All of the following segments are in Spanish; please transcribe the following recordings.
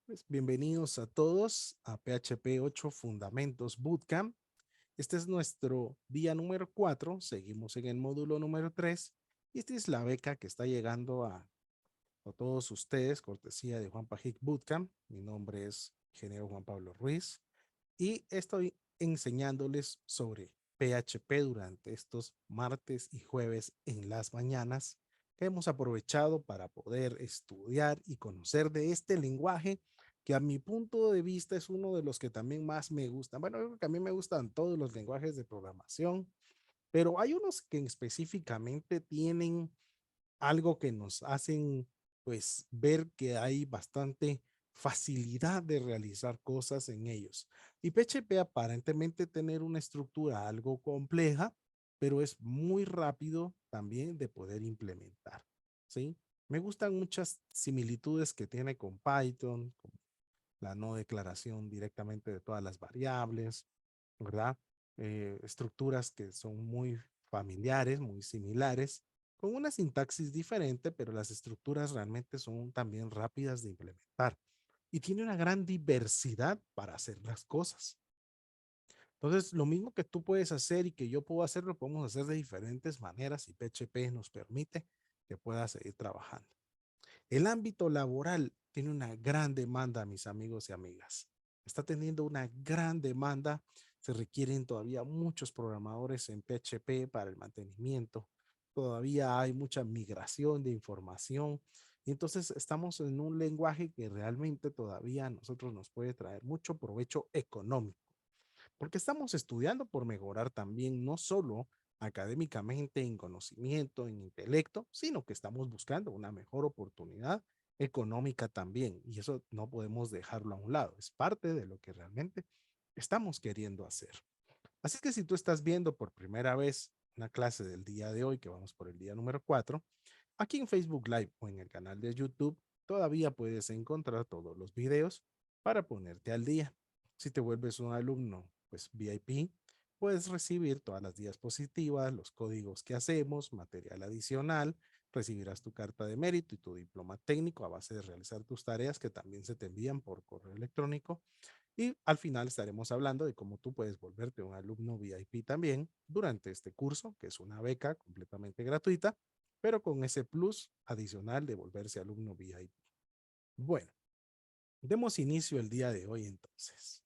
Pues bienvenidos a todos a PHP 8 Fundamentos Bootcamp. Este es nuestro día número 4. Seguimos en el módulo número 3. Y esta es la beca que está llegando a todos ustedes, cortesía de Juan Pajic Bootcamp. Mi nombre es ingeniero Juan Pablo Ruiz y estoy enseñándoles sobre PHP durante estos martes y jueves en las mañanas que hemos aprovechado para poder estudiar y conocer de este lenguaje que a mi punto de vista es uno de los que también más me gustan. Bueno, yo creo que a mí me gustan todos los lenguajes de programación, pero hay unos que específicamente tienen algo que nos hacen pues ver que hay bastante facilidad de realizar cosas en ellos. Y PHP aparentemente tener una estructura algo compleja, pero es muy rápido también de poder implementar, ¿sí? Me gustan muchas similitudes que tiene con Python, con la no declaración directamente de todas las variables, ¿verdad? Estructuras que son muy familiares, muy similares, con una sintaxis diferente, pero las estructuras realmente son también rápidas de implementar y tiene una gran diversidad para hacer las cosas. Entonces, lo mismo que tú puedes hacer y que yo puedo hacer, lo podemos hacer de diferentes maneras y PHP nos permite que puedas seguir trabajando. El ámbito laboral tiene una gran demanda, mis amigos y amigas. Está teniendo una gran demanda. Se requieren todavía muchos programadores en PHP para el mantenimiento. Todavía hay mucha migración de información. Y entonces estamos en un lenguaje que realmente todavía a nosotros nos puede traer mucho provecho económico, porque estamos estudiando por mejorar también no solo académicamente en conocimiento, en intelecto, sino que estamos buscando una mejor oportunidad económica también. Y eso no podemos dejarlo a un lado. Es parte de lo que realmente estamos queriendo hacer. Así que si tú estás viendo por primera vez una clase del día de hoy, que vamos por el día número 4, aquí en Facebook Live o en el canal de YouTube, todavía puedes encontrar todos los videos para ponerte al día. Si te vuelves un alumno, pues VIP, puedes recibir todas las diapositivas, los códigos que hacemos, material adicional, recibirás tu carta de mérito y tu diploma técnico a base de realizar tus tareas que también se te envían por correo electrónico. Y al final estaremos hablando de cómo tú puedes volverte un alumno VIP también durante este curso, que es una beca completamente gratuita, pero con ese plus adicional de volverse alumno VIP. Bueno, demos inicio el día de hoy entonces.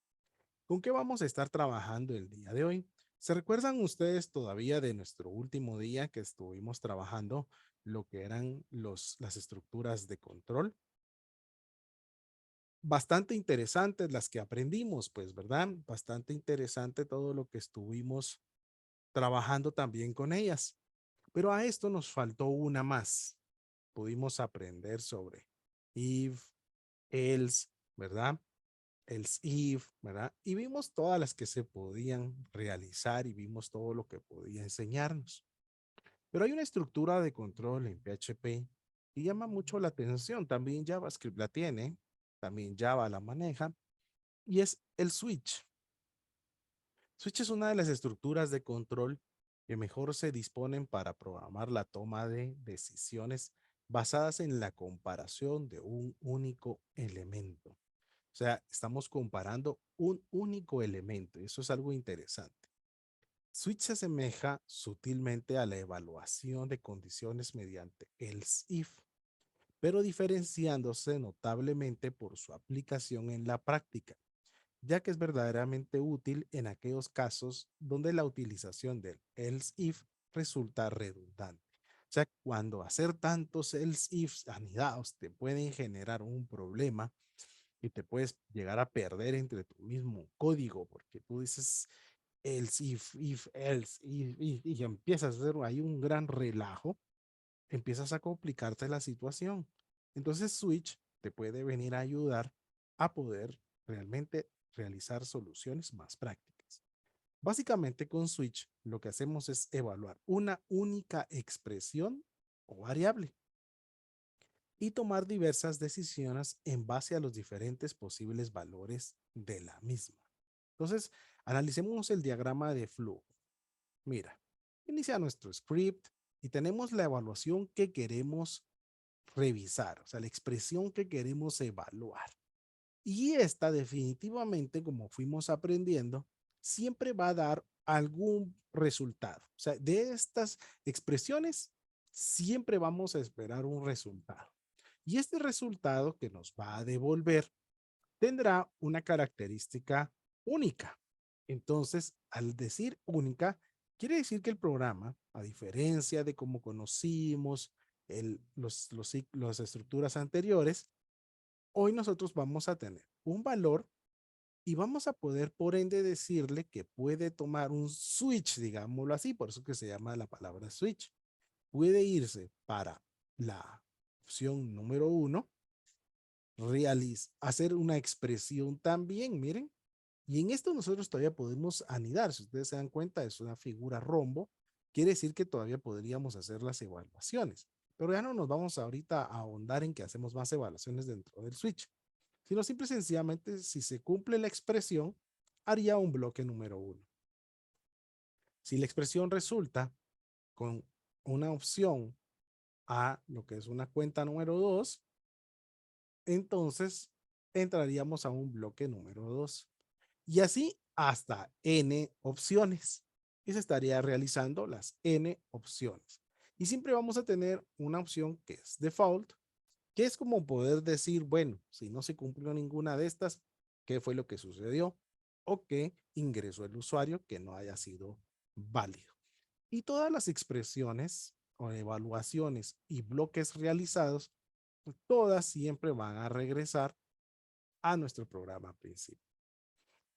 ¿Con qué vamos a estar trabajando el día de hoy? ¿Se recuerdan ustedes todavía de nuestro último día que estuvimos trabajando lo que eran las estructuras de control? Bastante interesantes las que aprendimos, pues, ¿verdad? Bastante interesante todo lo que estuvimos trabajando también con ellas. Pero a esto nos faltó una más. Pudimos aprender sobre if, else, ¿verdad? Else if, ¿verdad? Y vimos todas las que se podían realizar y vimos todo lo que podía enseñarnos. Pero hay una estructura de control en PHP y llama mucho la atención. También JavaScript la tiene, también Java la maneja y es el switch. Switch es una de las estructuras de control que mejor se disponen para programar la toma de decisiones basadas en la comparación de un único elemento. O sea, estamos comparando un único elemento y eso es algo interesante. Switch se asemeja sutilmente a la evaluación de condiciones mediante else if, pero diferenciándose notablemente por su aplicación en la práctica, ya que es verdaderamente útil en aquellos casos donde la utilización del else if resulta redundante. O sea, cuando hacer tantos else ifs anidados te pueden generar un problema y te puedes llegar a perder entre tu mismo código, porque tú dices else if else, y empiezas a hacer ahí un gran relajo, empiezas a complicarte la situación. Entonces Switch te puede venir a ayudar a poder realmente realizar soluciones más prácticas. Básicamente con Switch lo que hacemos es evaluar una única expresión o variable y tomar diversas decisiones en base a los diferentes posibles valores de la misma. Entonces, analicemos el diagrama de flujo. Mira, inicia nuestro script y tenemos la evaluación que queremos revisar, o sea, la expresión que queremos evaluar. Y esta definitivamente, como fuimos aprendiendo, siempre va a dar algún resultado. O sea, de estas expresiones, siempre vamos a esperar un resultado. Y este resultado que nos va a devolver tendrá una característica única. Entonces, al decir única, quiere decir que el programa, a diferencia de como conocimos las estructuras anteriores, hoy nosotros vamos a tener un valor y vamos a poder, por ende, decirle que puede tomar un switch, digámoslo así, por eso que se llama la palabra switch. Puede irse para la opción número 1, hacer una expresión también, miren. Y en esto nosotros todavía podemos anidar. Si ustedes se dan cuenta, es una figura rombo. Quiere decir que todavía podríamos hacer las evaluaciones. Pero ya no nos vamos ahorita a ahondar en que hacemos más evaluaciones dentro del switch, sino simple y sencillamente, si se cumple la expresión, haría un bloque número 1. Si la expresión resulta con una opción a lo que es una cuenta número 2, entonces entraríamos a un bloque número 2. Y así hasta n opciones. Y se estaría realizando las n opciones. Y siempre vamos a tener una opción que es default, que es como poder decir, bueno, si no se cumplió ninguna de estas, ¿qué fue lo que sucedió? O qué ingresó el usuario que no haya sido válido. Y todas las expresiones o evaluaciones y bloques realizados, todas siempre van a regresar a nuestro programa principal.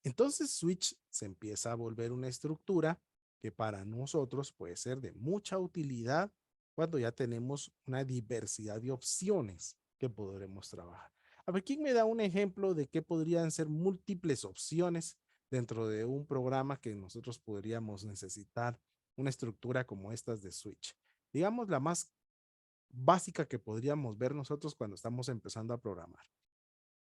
Entonces Switch se empieza a volver una estructura que para nosotros puede ser de mucha utilidad cuando ya tenemos una diversidad de opciones que podremos trabajar. A ver, ¿quién me da un ejemplo de qué podrían ser múltiples opciones dentro de un programa que nosotros podríamos necesitar una estructura como estas de Switch? Digamos la más básica que podríamos ver nosotros cuando estamos empezando a programar.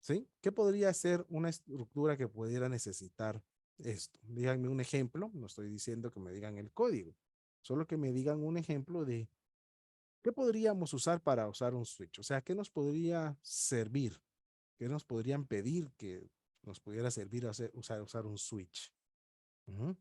¿Sí? ¿Qué podría ser una estructura que pudiera necesitar esto? Díganme un ejemplo, no estoy diciendo que me digan el código, solo que me digan un ejemplo de qué podríamos usar para usar un switch. O sea, ¿qué nos podría servir? ¿Qué nos podrían pedir que nos pudiera servir usar un switch? Uh-huh.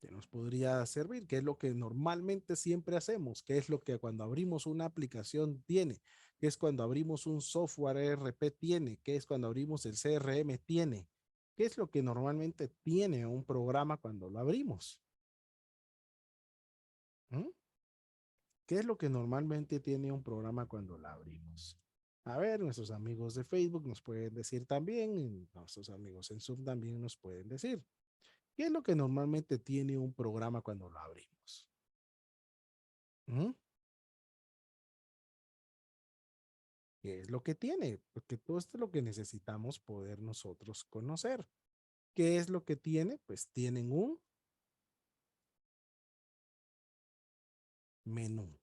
¿Qué nos podría servir? ¿Qué es lo que normalmente siempre hacemos? ¿Qué es lo que cuando abrimos una aplicación tiene? ¿Qué es cuando abrimos un software ERP tiene? ¿Qué es cuando abrimos el CRM tiene? ¿Qué es lo que normalmente tiene un programa cuando lo abrimos? ¿Mm? ¿Qué es lo que normalmente tiene un programa cuando lo abrimos? A ver, nuestros amigos de Facebook nos pueden decir también, y nuestros amigos en Zoom también nos pueden decir. ¿Qué es lo que normalmente tiene un programa cuando lo abrimos? ¿Mm? ¿Qué es lo que tiene? Porque todo esto es lo que necesitamos poder nosotros conocer. ¿Qué es lo que tiene? Pues tienen un menú,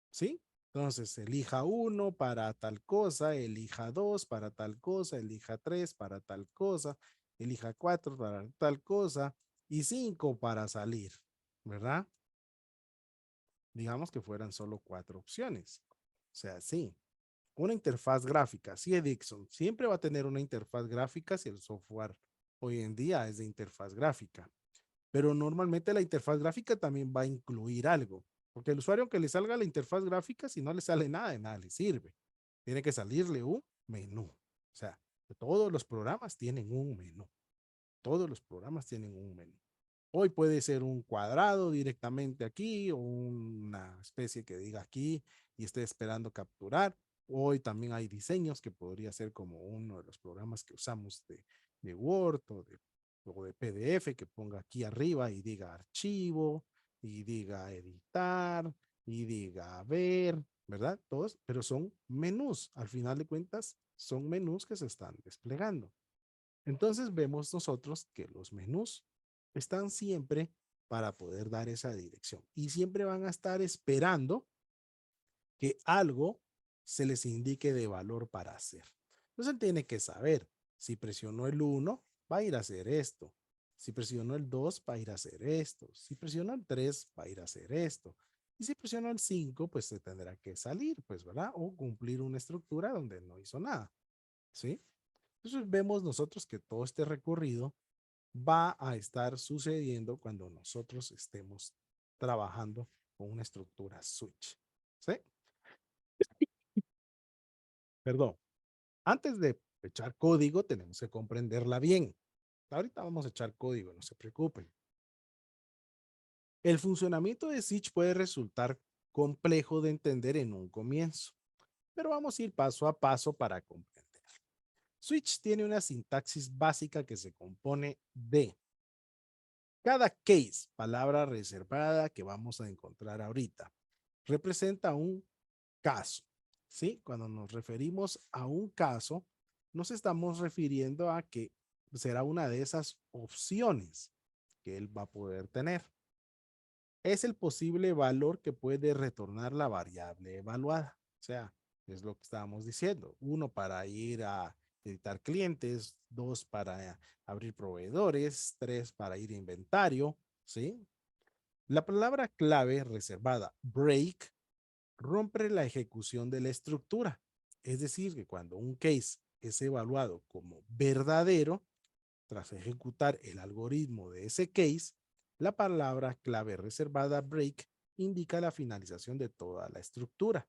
¿sí? Entonces, elija uno para tal cosa, elija dos para tal cosa, elija tres para tal cosa, elija cuatro para tal cosa y cinco para salir, ¿verdad? Digamos que fueran solo cuatro opciones. O sea, sí, una interfaz gráfica. Sí, Dixon, siempre va a tener una interfaz gráfica si el software hoy en día es de interfaz gráfica. Pero normalmente la interfaz gráfica también va a incluir algo. Porque el usuario, aunque le salga la interfaz gráfica, si no le sale nada, de nada le sirve. Tiene que salirle un menú. O sea, todos los programas tienen un menú. Todos los programas tienen un menú. Hoy puede ser un cuadrado directamente aquí o una especie que diga aquí y esté esperando capturar. Hoy también hay diseños que podría ser como uno de los programas que usamos de Word o de PDF que ponga aquí arriba y diga archivo y diga editar y diga ver, ¿verdad? Todos, pero son menús. Al final de cuentas, son menús que se están desplegando. Entonces vemos nosotros que los menús están siempre para poder dar esa dirección y siempre van a estar esperando que algo se les indique de valor para hacer. Entonces él tiene que saber, si presionó el 1, va a ir a hacer esto. Si presionó el 2, va a ir a hacer esto. Si presionó el 3, va a ir a hacer esto. Y si presiono el 5, pues se tendrá que salir, pues, ¿verdad? O cumplir una estructura donde no hizo nada, ¿sí? Entonces vemos nosotros que todo este recorrido va a estar sucediendo cuando nosotros estemos trabajando con una estructura switch, ¿sí? Perdón. Antes de echar código, tenemos que comprenderla bien. Ahorita vamos a echar código, no se preocupen. El funcionamiento de switch puede resultar complejo de entender en un comienzo, pero vamos a ir paso a paso para comprender. Switch tiene una sintaxis básica que se compone de cada case, palabra reservada que vamos a encontrar ahorita, representa un caso, ¿sí? Cuando nos referimos a un caso, nos estamos refiriendo a que será una de esas opciones que él va a poder tener. Es el posible valor que puede retornar la variable evaluada. O sea, es lo que estábamos diciendo. Uno para ir a editar clientes, dos para abrir proveedores, tres para ir a inventario, ¿sí? La palabra clave reservada, break, rompe la ejecución de la estructura. Es decir, que cuando un case es evaluado como verdadero, tras ejecutar el algoritmo de ese case, la palabra clave reservada break indica la finalización de toda la estructura.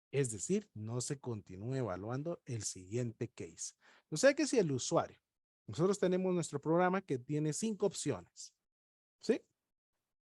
Es decir, no se continúa evaluando el siguiente case. O sea que si el usuario, nosotros tenemos nuestro programa que tiene 5 opciones, ¿sí?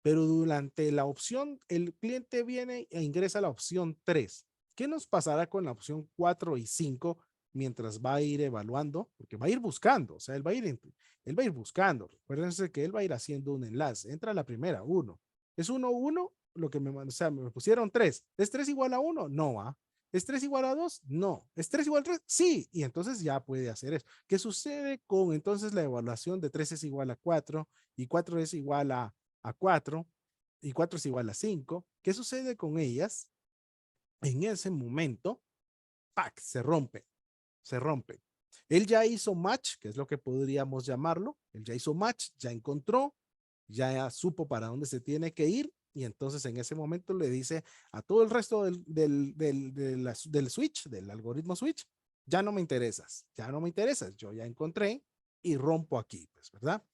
Pero durante la opción, el cliente viene e ingresa la opción 3. ¿Qué nos pasará con la opción 4 y 5 mientras va a ir evaluando? Porque va a ir buscando, o sea, él va a ir buscando. Recuérdense que él va a ir haciendo un enlace. Entra la primera, 1. ¿Es 1, 1? Lo que o sea, me pusieron 3. ¿Es 3 igual a 1? No, ¿ah? ¿Es 3 igual a 2? No. ¿Es 3 igual a 3? Sí. Y entonces ya puede hacer eso. ¿Qué sucede con entonces la evaluación de 3 es igual a 4 y 4 es igual a 4 y 4 es igual a 5? ¿Qué sucede con ellas? En ese momento, ¡pac! Se rompe, se rompe. Él ya hizo match, que es lo que podríamos llamarlo. Él ya hizo match, ya encontró, ya supo para dónde se tiene que ir y entonces en ese momento le dice a todo el resto del switch, del algoritmo switch, ya no me interesas, ya no me interesas, yo ya encontré y rompo aquí, pues, ¿verdad?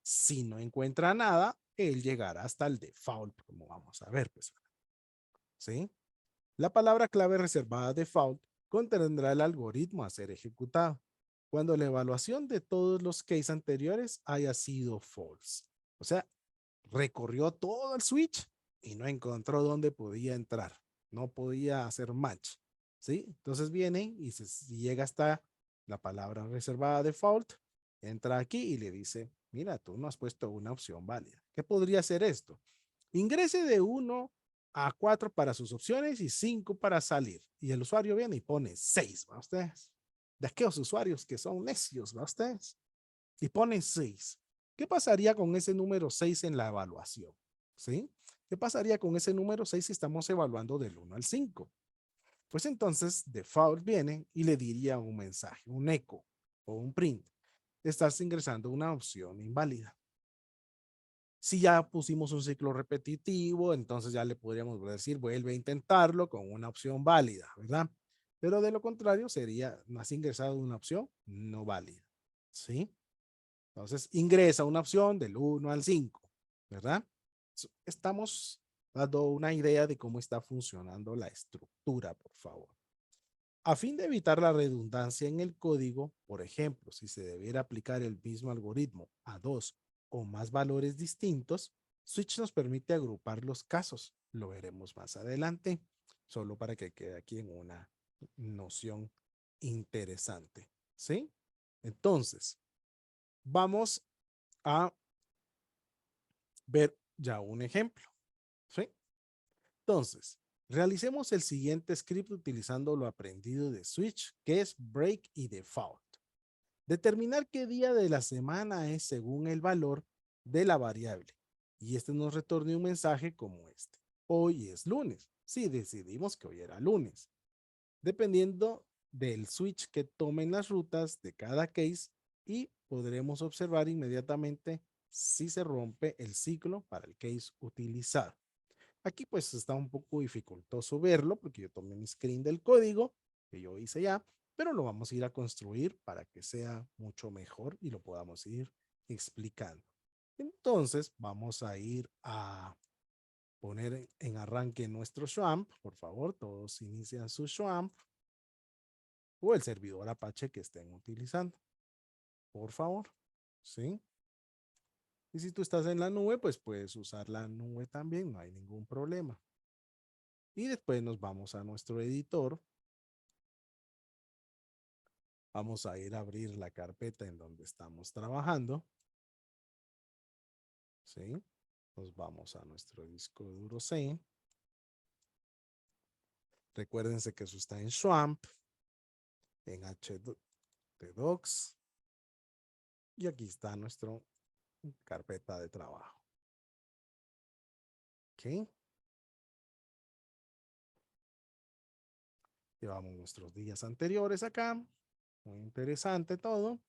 Si no encuentra nada, él llegará hasta el default, como vamos a ver, pues, ¿sí? La palabra clave reservada default contendrá el algoritmo a ser ejecutado cuando la evaluación de todos los cases anteriores haya sido false. O sea, recorrió todo el switch y no encontró dónde podía entrar. No podía hacer match. ¿Sí? Entonces viene y si llega hasta la palabra reservada default, entra aquí y le dice, mira, tú no has puesto una opción válida. ¿Qué podría ser esto? Ingrese de 1 a 4 para sus opciones y 5 para salir. Y el usuario viene y pone 6, ¿va ustedes? De aquellos usuarios que son necios, ¿va ustedes? Y pone 6. ¿Qué pasaría con ese número 6 en la evaluación? ¿Sí? ¿Qué pasaría con ese número 6 si estamos evaluando del 1 al 5? Pues entonces default viene y le diría un mensaje, un eco o un print. Estás ingresando una opción inválida. Si ya pusimos un ciclo repetitivo, entonces ya le podríamos decir, vuelve a intentarlo con una opción válida, ¿verdad? Pero de lo contrario sería, no has ingresado una opción no válida, ¿sí? Entonces ingresa una opción del 1 al 5, ¿verdad? Estamos dando una idea de cómo está funcionando la estructura, por favor. A fin de evitar la redundancia en el código, por ejemplo, si se debiera aplicar el mismo algoritmo a dos o más valores distintos, Switch nos permite agrupar los casos. Lo veremos más adelante, solo para que quede aquí en una noción interesante. ¿Sí? Entonces, vamos a ver ya un ejemplo. ¿Sí? Entonces, realicemos el siguiente script utilizando lo aprendido de Switch, que es break y default. Determinar qué día de la semana es según el valor de la variable. Y este nos retorna un mensaje como este. Hoy es lunes. Si decidimos que hoy era lunes. Dependiendo del switch que tomen las rutas de cada case y podremos observar inmediatamente si se rompe el ciclo para el case utilizado. Aquí pues está un poco dificultoso verlo porque yo tomé mi screen del código que yo hice ya, pero lo vamos a ir a construir para que sea mucho mejor y lo podamos ir explicando. Entonces vamos a ir a poner en arranque nuestro SWAMP. Por favor, todos inician su SWAMP o el servidor Apache que estén utilizando. Por favor, ¿sí? Y si tú estás en la nube, pues puedes usar la nube también, no hay ningún problema. Y después nos vamos a nuestro editor. Vamos a ir a abrir la carpeta en donde estamos trabajando. ¿Sí? Nos vamos a nuestro disco duro C. Recuérdense que eso está en SWAMP, en htdocs. Y aquí está nuestra carpeta de trabajo. ¿Ok? Llevamos nuestros días anteriores acá. Muy interesante todo.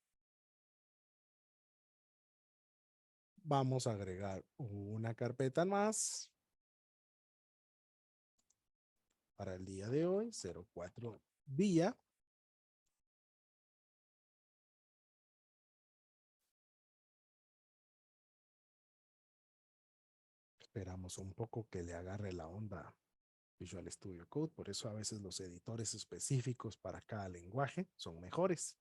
Vamos a agregar una carpeta más para el día de hoy, 04 día. Esperamos un poco que le agarre la onda Visual Studio Code, por eso a veces los editores específicos para cada lenguaje son mejores.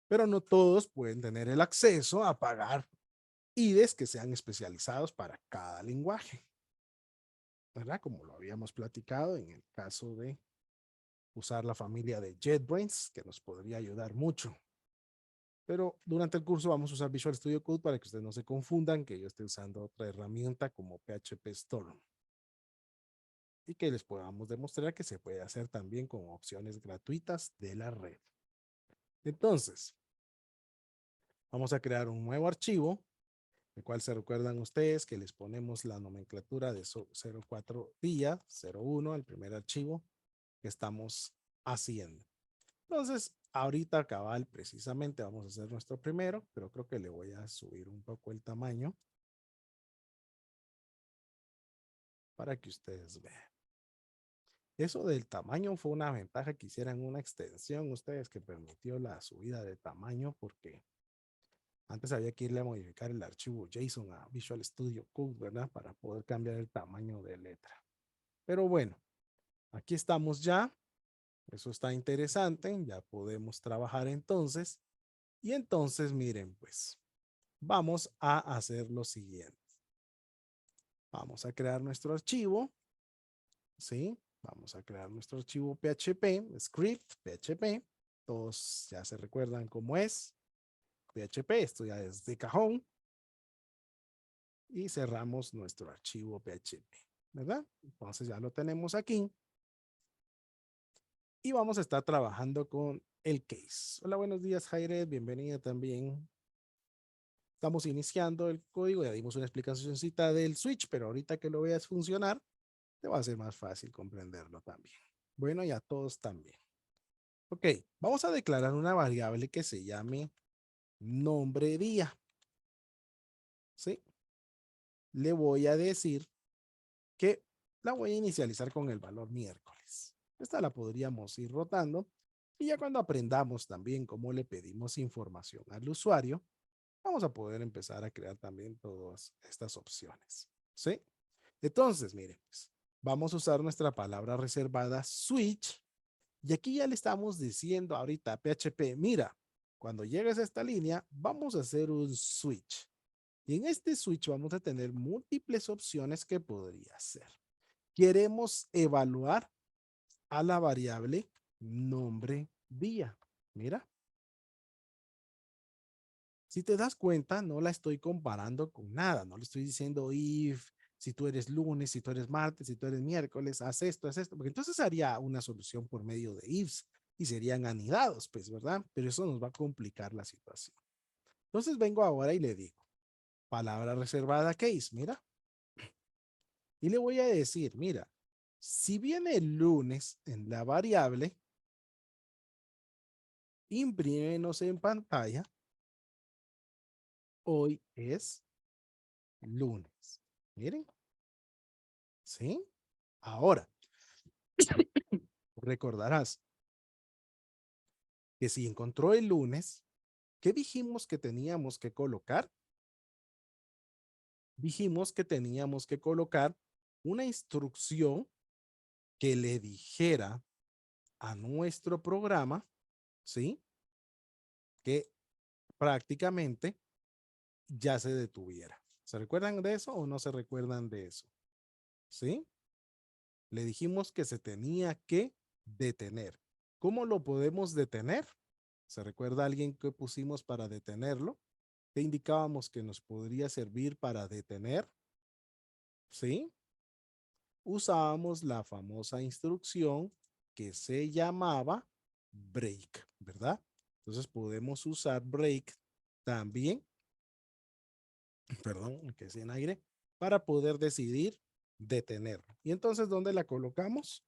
Pero no todos pueden tener el acceso a pagar IDEs que sean especializados para cada lenguaje, ¿verdad? Como lo habíamos platicado en el caso de usar la familia de JetBrains, que nos podría ayudar mucho. Pero durante el curso vamos a usar Visual Studio Code para que ustedes no se confundan que yo esté usando otra herramienta como PHP Storm. Y que les podamos demostrar que se puede hacer también con opciones gratuitas de la red. Entonces, vamos a crear un nuevo archivo, el cual se recuerdan ustedes que les ponemos la nomenclatura de 04 día, 01, el primer archivo que estamos haciendo. Entonces, ahorita cabal, precisamente vamos a hacer nuestro primero, pero creo que le voy a subir un poco el tamaño para que ustedes vean. Eso del tamaño fue una ventaja que hicieran una extensión ustedes que permitió la subida de tamaño porque antes había que irle a modificar el archivo JSON a Visual Studio Code, ¿verdad? Para poder cambiar el tamaño de letra. Pero bueno, aquí estamos ya. Eso está interesante. Ya podemos trabajar entonces. Y entonces, miren, pues, vamos a hacer lo siguiente. Vamos a crear nuestro archivo. ¿Sí? Vamos a crear nuestro archivo PHP, script, PHP. Todos ya se recuerdan cómo es. PHP, esto ya es de cajón. Y cerramos nuestro archivo PHP, ¿verdad? Entonces ya lo tenemos aquí. Y vamos a estar trabajando con el case. Hola, buenos días, Jaire. Bienvenida también. Estamos iniciando el código. Ya dimos una explicacióncita del switch, pero ahorita que lo veas funcionar, te va a ser más fácil comprenderlo también. Bueno, y a todos también. Ok, vamos a declarar una variable que se llame nombre día. ¿Sí? Le voy a decir que la voy a inicializar con el valor miércoles. Esta la podríamos ir rotando y ya cuando aprendamos también cómo le pedimos información al usuario, vamos a poder empezar a crear también todas estas opciones. ¿Sí? Entonces, miren, pues, vamos a usar nuestra palabra reservada switch y aquí ya le estamos diciendo ahorita a PHP, mira, cuando llegues a esta línea, vamos a hacer un switch. Y en este switch vamos a tener múltiples opciones que podría ser. Queremos evaluar a la variable nombre día. Mira, si te das cuenta, no la estoy comparando con nada. No le estoy diciendo if, si tú eres lunes, si tú eres martes, si tú eres miércoles, haz esto, porque entonces haría una solución por medio de ifs y serían anidados, pues, ¿verdad? Pero eso nos va a complicar la situación. Entonces vengo ahora y le digo, palabra reservada case, mira, y le voy a decir, mira, si viene el lunes en la variable, imprímenos en pantalla, hoy es lunes. Miren, ¿Sí? Ahora, recordarás que si encontró el lunes, ¿qué dijimos que teníamos que colocar? Dijimos que teníamos que colocar una instrucción que le dijera a nuestro programa, ¿sí? Que prácticamente ya se detuviera. ¿Se recuerdan de eso o no se recuerdan de eso? ¿Sí? Le dijimos que se tenía que detener. ¿Cómo lo podemos detener? ¿Se recuerda alguien que pusimos para detenerlo? ¿Qué indicábamos que nos podría servir para detener? ¿Sí? Usábamos la famosa instrucción que se llamaba break, ¿verdad? Entonces podemos usar break también, perdón, que es en aire, para poder decidir detener. Y entonces, ¿dónde la colocamos?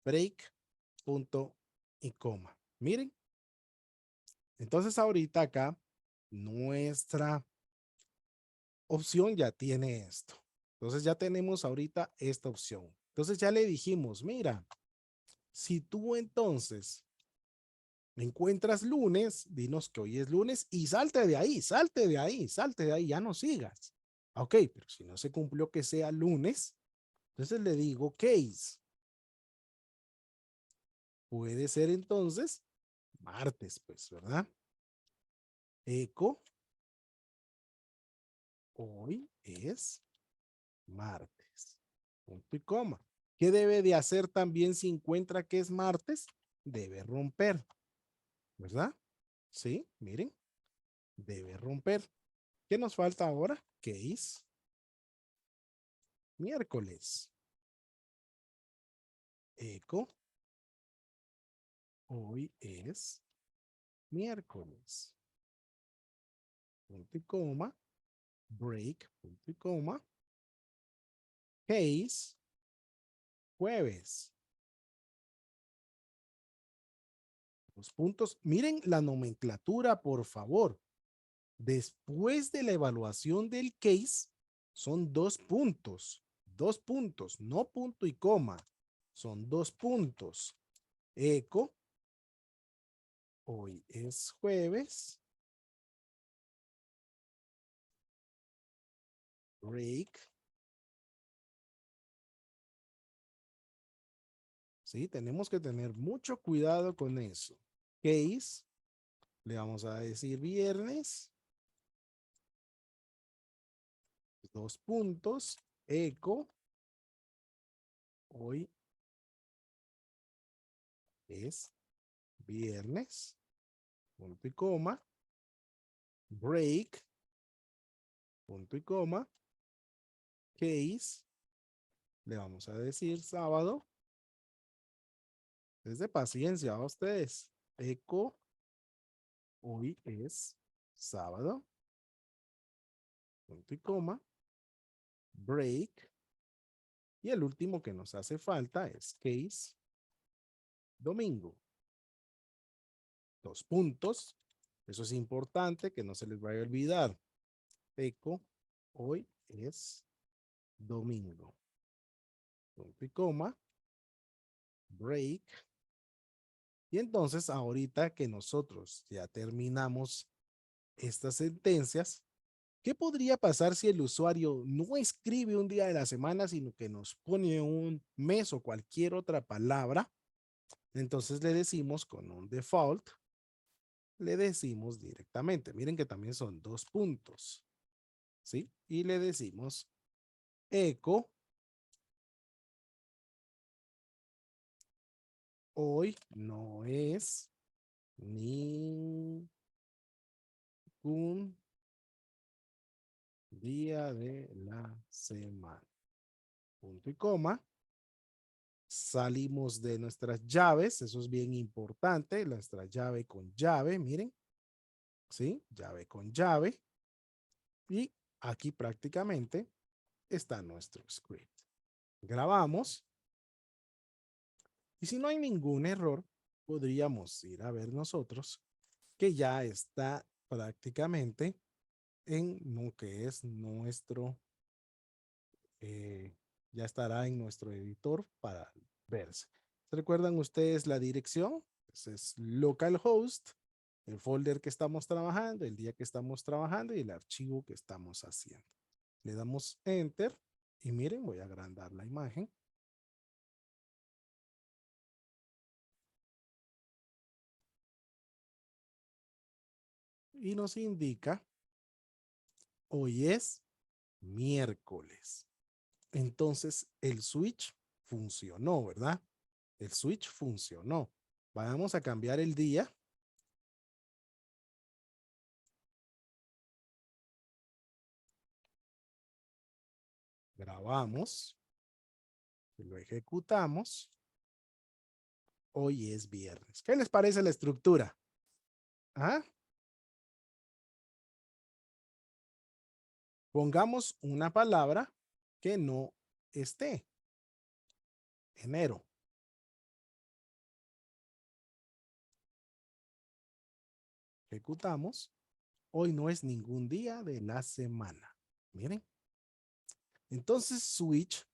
Break, punto y coma. Miren, entonces ahorita acá nuestra opción ya tiene esto. Entonces ya tenemos ahorita esta opción. Entonces ya le dijimos, mira, si tú entonces encuentras lunes, dinos que hoy es lunes y salte de ahí, salte de ahí, salte de ahí, ya no sigas. Ok, pero si no se cumplió que sea lunes, entonces le digo case. Puede ser entonces martes, pues, ¿verdad? Eco, hoy es martes. Punto y coma. ¿Qué debe de hacer también si encuentra que es martes? Debe romper, ¿verdad? Sí, miren, debe romper. ¿Qué nos falta ahora? Case, miércoles. Eco, hoy es miércoles. Punto y coma, break, punto y coma, case, jueves. Los puntos, miren la nomenclatura, por favor. Después de la evaluación del case, son dos puntos, no punto y coma, son 2 puntos. Eco, hoy es jueves. Break, ¿sí? Tenemos que tener mucho cuidado con eso. Case, le vamos a decir viernes, 2 puntos. Eco, hoy es viernes, punto y coma. Break, punto y coma. Case, le vamos a decir sábado. Es de paciencia a ustedes. Eco, hoy es sábado, punto y coma. Break. Y el último que nos hace falta es case, domingo. 2 puntos. Eso es importante que no se les vaya a olvidar. Eco, hoy es domingo. Punto y coma. Break. Y entonces ahorita que nosotros ya terminamos estas sentencias, ¿qué podría pasar si el usuario no escribe un día de la semana, sino que nos pone un mes o cualquier otra palabra? Entonces le decimos con un default, le decimos directamente, miren que también son 2 puntos, ¿sí? Y le decimos eco, hoy no es ningún día de la semana. Punto y coma. Salimos de nuestras llaves, eso es bien importante, nuestra llave con llave, miren, ¿sí? Llave con llave. Y aquí prácticamente está nuestro script. Grabamos y si no hay ningún error, podríamos ir a ver nosotros que ya está prácticamente en lo que es nuestro Ya estará en nuestro editor para verse. ¿Recuerdan ustedes la dirección? Ese es localhost, el folder que estamos trabajando, el día que estamos trabajando y el archivo que estamos haciendo. Le damos enter y miren, voy a agrandar la imagen. Y nos indica, hoy es miércoles. Entonces el switch funcionó, ¿verdad? El switch funcionó. Vamos a cambiar el día. Grabamos, lo ejecutamos. Hoy es viernes. ¿Qué les parece la estructura? ¿Ah? Pongamos una palabra que no esté. Enero. Ejecutamos. Hoy no es ningún día de la semana. Miren. Entonces, switch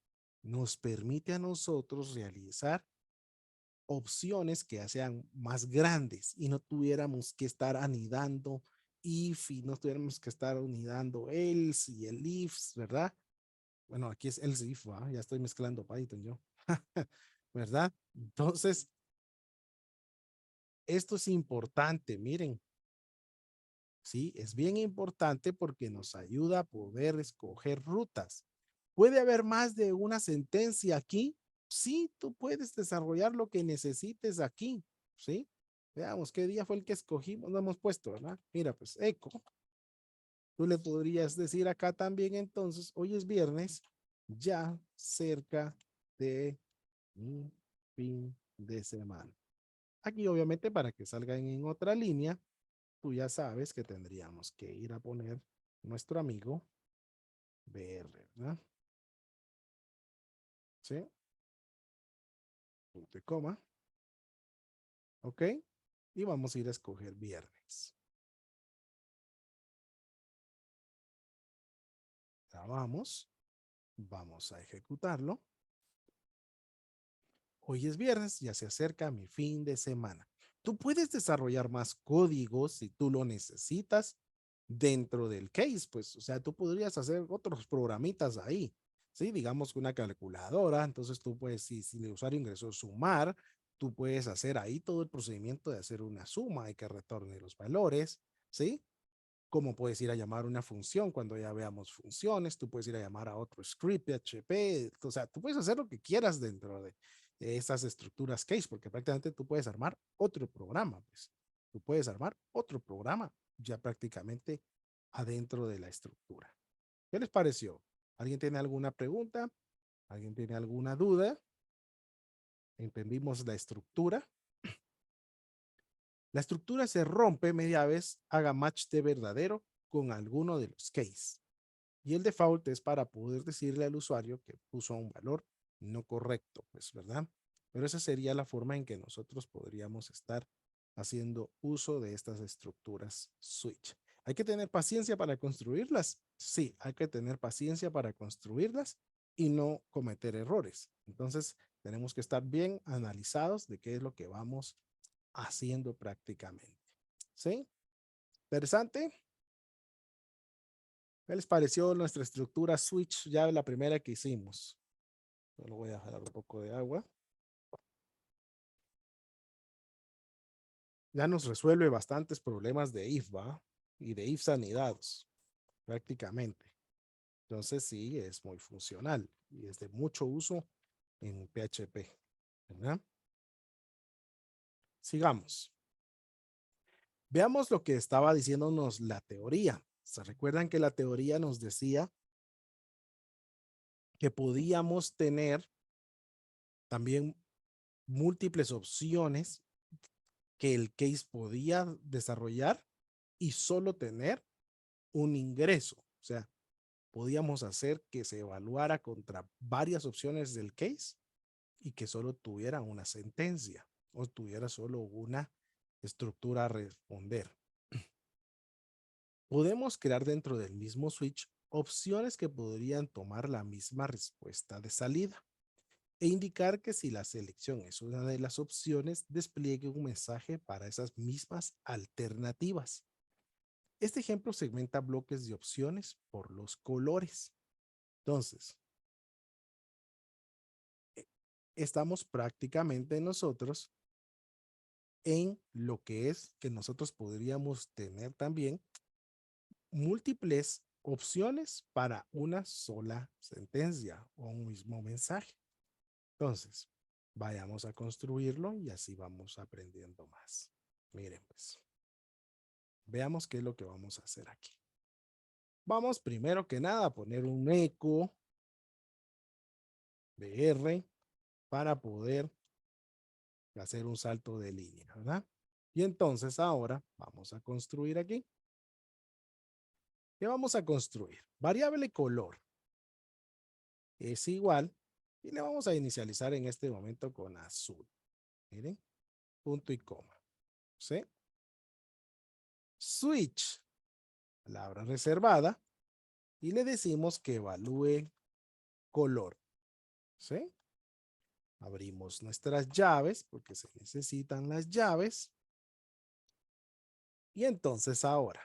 nos permite a nosotros realizar opciones que sean más grandes y no tuviéramos que estar anidando if y no tuviéramos que estar anidando else y el ifs, ¿verdad? Bueno, aquí es else if, ¿va? Ya estoy mezclando Python yo, ¿verdad? Entonces, esto es importante, miren, sí, es bien importante porque nos ayuda a poder escoger rutas. ¿Puede haber más de una sentencia aquí? Sí, tú puedes desarrollar lo que necesites aquí, ¿sí? Veamos qué día fue el que escogimos, no hemos puesto, ¿verdad? Mira, pues eco. Tú le podrías decir acá también entonces, hoy es viernes, ya cerca de mi fin de semana. Aquí obviamente para que salgan en otra línea, tú ya sabes que tendríamos que ir a poner nuestro amigo BR, ¿verdad? ¿Sí? Punto y coma. ¿Ok? Y vamos a ir a escoger viernes. Grabamos. Vamos a ejecutarlo. Hoy es viernes, ya se acerca mi fin de semana. Tú puedes desarrollar más códigos si tú lo necesitas dentro del case, pues, o sea, tú podrías hacer otros programitas ahí, ¿sí? Digamos que una calculadora, entonces tú puedes, si el usuario ingresó sumar, tú puedes hacer ahí todo el procedimiento de hacer una suma y que retorne los valores, ¿sí? Como puedes ir a llamar una función cuando ya veamos funciones, tú puedes ir a llamar a otro script PHP, o sea, tú puedes hacer lo que quieras dentro de esas estructuras case, porque prácticamente tú puedes armar otro programa, pues. Tú puedes armar otro programa ya prácticamente adentro de la estructura. ¿Qué les pareció? ¿Alguien tiene alguna pregunta? ¿Alguien tiene alguna duda? ¿Entendimos la estructura? La estructura se rompe media vez haga match de verdadero con alguno de los case. Y el default es para poder decirle al usuario que puso un valor no correcto, pues, ¿verdad? Pero esa sería la forma en que nosotros podríamos estar haciendo uso de estas estructuras switch. ¿Hay que tener paciencia para construirlas? Sí, hay que tener paciencia para construirlas y no cometer errores. Entonces, tenemos que estar bien analizados de qué es lo que vamos haciendo prácticamente. ¿Sí? ¿Interesante? ¿Qué les pareció nuestra estructura switch ya la primera que hicimos? Solo voy a jalar un poco de agua. Ya nos resuelve bastantes problemas de if, ¿va? Y de if sanidados, prácticamente. Entonces sí, es muy funcional y es de mucho uso en PHP, ¿verdad? Sigamos. Veamos lo que estaba diciéndonos la teoría. ¿Se recuerdan que la teoría nos decía que podíamos tener también múltiples opciones que el case podía desarrollar y solo tener un ingreso? O sea, podíamos hacer que se evaluara contra varias opciones del case y que solo tuviera una sentencia o tuviera solo una estructura a responder. Podemos crear dentro del mismo switch opciones que podrían tomar la misma respuesta de salida e indicar que si la selección es una de las opciones, despliegue un mensaje para esas mismas alternativas. Este ejemplo segmenta bloques de opciones por los colores. Entonces, estamos prácticamente nosotros en lo que es que nosotros podríamos tener también múltiples opciones para una sola sentencia o un mismo mensaje. Entonces, vayamos a construirlo y así vamos aprendiendo más. Miren, pues, veamos qué es lo que vamos a hacer aquí. Vamos primero que nada a poner un eco de R para poder hacer un salto de línea, ¿verdad? Y entonces ahora vamos a construir aquí. ¿Qué vamos a construir? Variable color es igual y le vamos a inicializar en este momento con azul. Miren, punto y coma. ¿Sí? Switch, palabra reservada, y le decimos que evalúe color. ¿Sí? Abrimos nuestras llaves porque se necesitan las llaves. Y entonces ahora,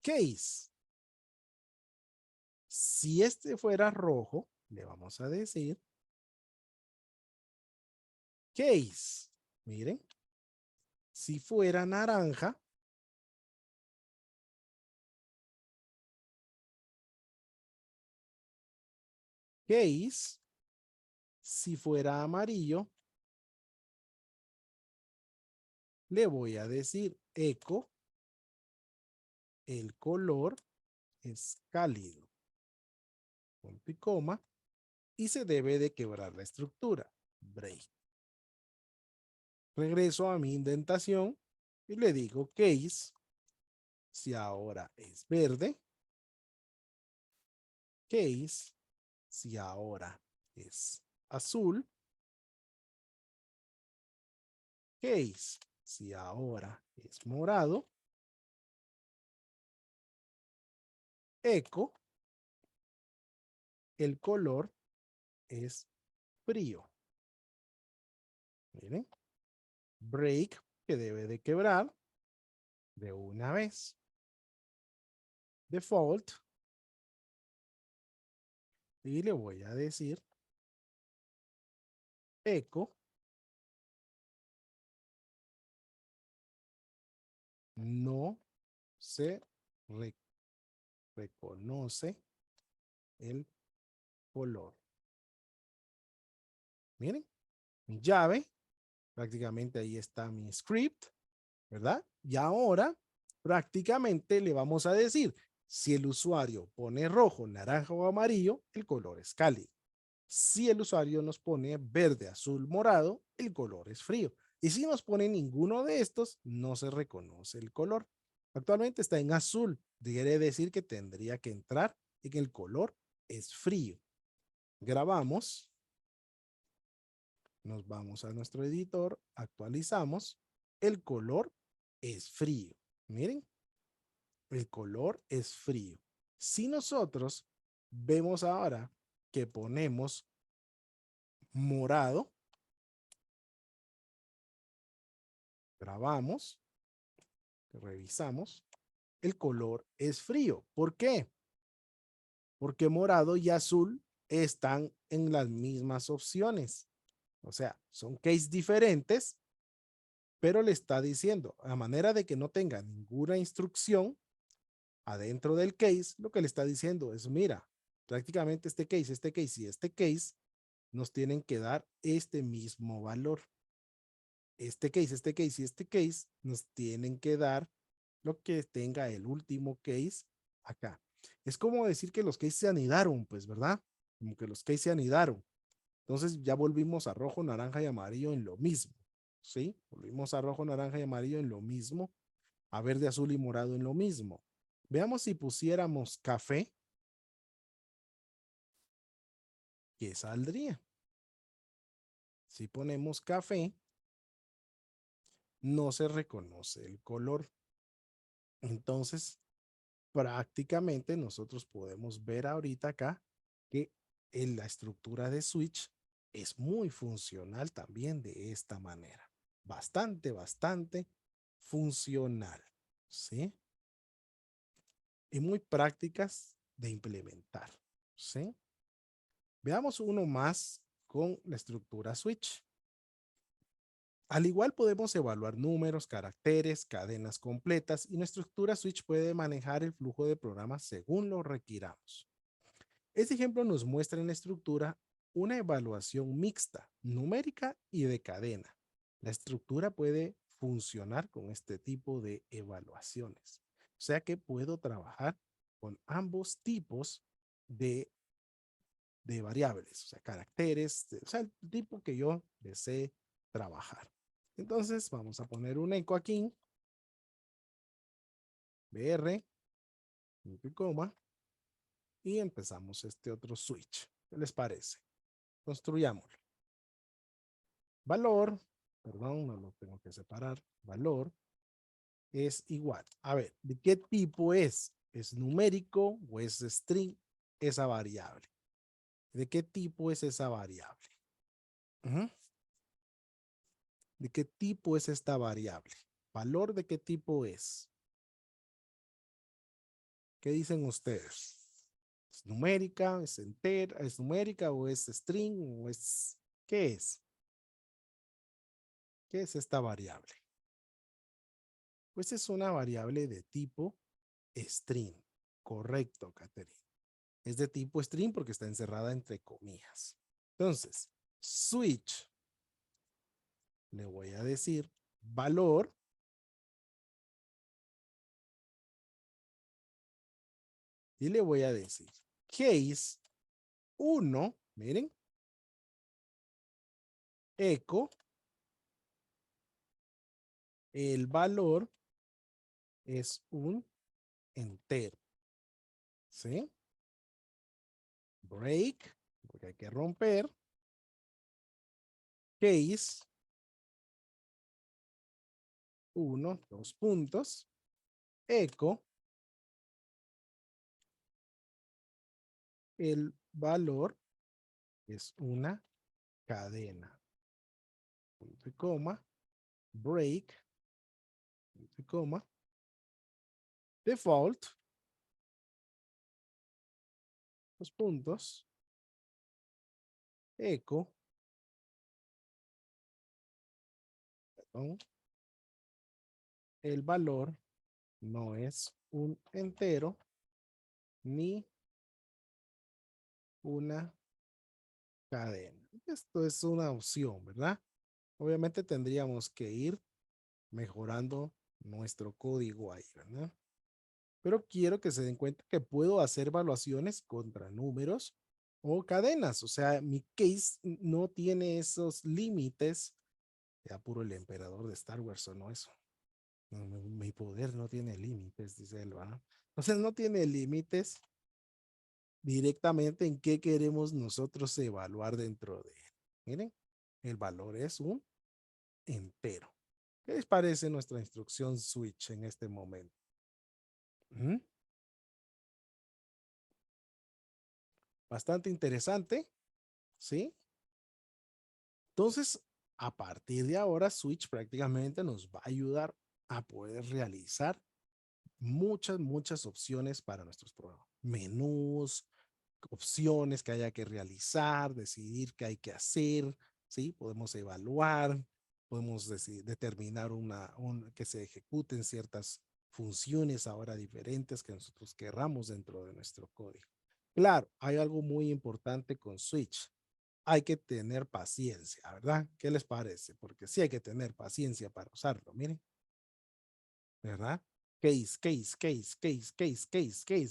case. Si este fuera rojo, le vamos a decir case. Miren, si fuera naranja, case. Si fuera amarillo, le voy a decir eco, el color es cálido, punto y coma, y se debe de quebrar la estructura, break. Regreso a mi indentación y le digo case, si ahora es verde, case, si ahora es azul, case, si ahora es morado, eco, el color es frío. Miren, break, que debe de quebrar de una vez. Default, y le voy a decir eco, no se reconoce el color. Miren, mi llave, prácticamente ahí está mi script, ¿verdad? Y ahora prácticamente le vamos a decir, si el usuario pone rojo, naranja o amarillo, el color es cálido. Si el usuario nos pone verde, azul, morado, el color es frío. Y si nos pone ninguno de estos, no se reconoce el color. Actualmente está en azul, quiere decir que tendría que entrar en el color es frío. Grabamos, nos vamos a nuestro editor, actualizamos, el color es frío. Miren, el color es frío. Si nosotros vemos ahora que ponemos morado, grabamos, revisamos, el color es frío. ¿Por qué? Porque morado y azul están en las mismas opciones. O sea, son case diferentes, pero le está diciendo, a manera de que no tenga ninguna instrucción adentro del case, lo que le está diciendo es, mira, prácticamente este case y este case nos tienen que dar este mismo valor. Este case y este case nos tienen que dar lo que tenga el último case acá. Es como decir que los cases se anidaron, pues, ¿verdad? Como que los cases se anidaron. Entonces ya volvimos a rojo, naranja y amarillo en lo mismo, ¿sí? Volvimos a rojo, naranja y amarillo en lo mismo, a verde, azul y morado en lo mismo. Veamos si pusiéramos café, ¿qué saldría? Si ponemos café, no se reconoce el color. Entonces, prácticamente nosotros podemos ver ahorita acá que en la estructura de switch es muy funcional también de esta manera. Bastante funcional, ¿sí? Y muy prácticas de implementar, ¿sí? Veamos uno más con la estructura switch. Al igual podemos evaluar números, caracteres, cadenas completas y nuestra estructura switch puede manejar el flujo de programas según lo requiramos. Este ejemplo nos muestra en la estructura una evaluación mixta, numérica y de cadena. La estructura puede funcionar con este tipo de evaluaciones. O sea que puedo trabajar con ambos tipos de, de variables, o sea, caracteres, o sea, el tipo que yo desee trabajar. Entonces vamos a poner un eco aquí, BR, punto y coma, y empezamos este otro switch. ¿Qué les parece? Construyámoslo. Valor, perdón, no lo tengo que separar. Valor es igual. A ver, ¿de qué tipo es? ¿Es numérico o es string esa variable? ¿De qué tipo es esa variable? ¿De qué tipo es esta variable? ¿Valor de qué tipo es? ¿Qué dicen ustedes? ¿Es numérica? ¿Es entera? ¿Es numérica o es string? ¿O es qué es? ¿Qué es esta variable? Pues es una variable de tipo string. Correcto, Catherine. Es de tipo string porque está encerrada entre comillas. Entonces, switch, le voy a decir valor y le voy a decir case 1, miren, eco, el valor es un entero, ¿sí? Break, porque hay que romper, case 1, 2 puntos, eco, el valor es una cadena, punto y coma, break, punto y coma, default, los puntos, eco, perdón, el valor no es un entero ni una cadena. Esto es una opción, ¿verdad? Obviamente tendríamos que ir mejorando nuestro código ahí, ¿verdad? Pero quiero que se den cuenta que puedo hacer evaluaciones contra números o cadenas. O sea, mi case no tiene esos límites. Ya puro el emperador de Star Wars o no eso. Mi poder no tiene límites, dice él, ¿verdad? Entonces no tiene límites directamente en qué queremos nosotros evaluar dentro de él. Miren, el valor es un entero. ¿Qué les parece nuestra instrucción switch en este momento? ¿Mm? Bastante interesante, ¿sí? Entonces, a partir de ahora, Switch prácticamente nos va a ayudar a poder realizar muchas opciones para nuestros programas. Menús, opciones que haya que realizar, decidir qué hay que hacer, ¿sí? Podemos evaluar, podemos determinar que se ejecuten ciertas funciones ahora diferentes que nosotros querramos dentro de nuestro código. Claro, hay algo muy importante con Switch. Hay que tener paciencia, ¿verdad? ¿Qué les parece? Porque sí hay que tener paciencia para usarlo, miren, ¿verdad?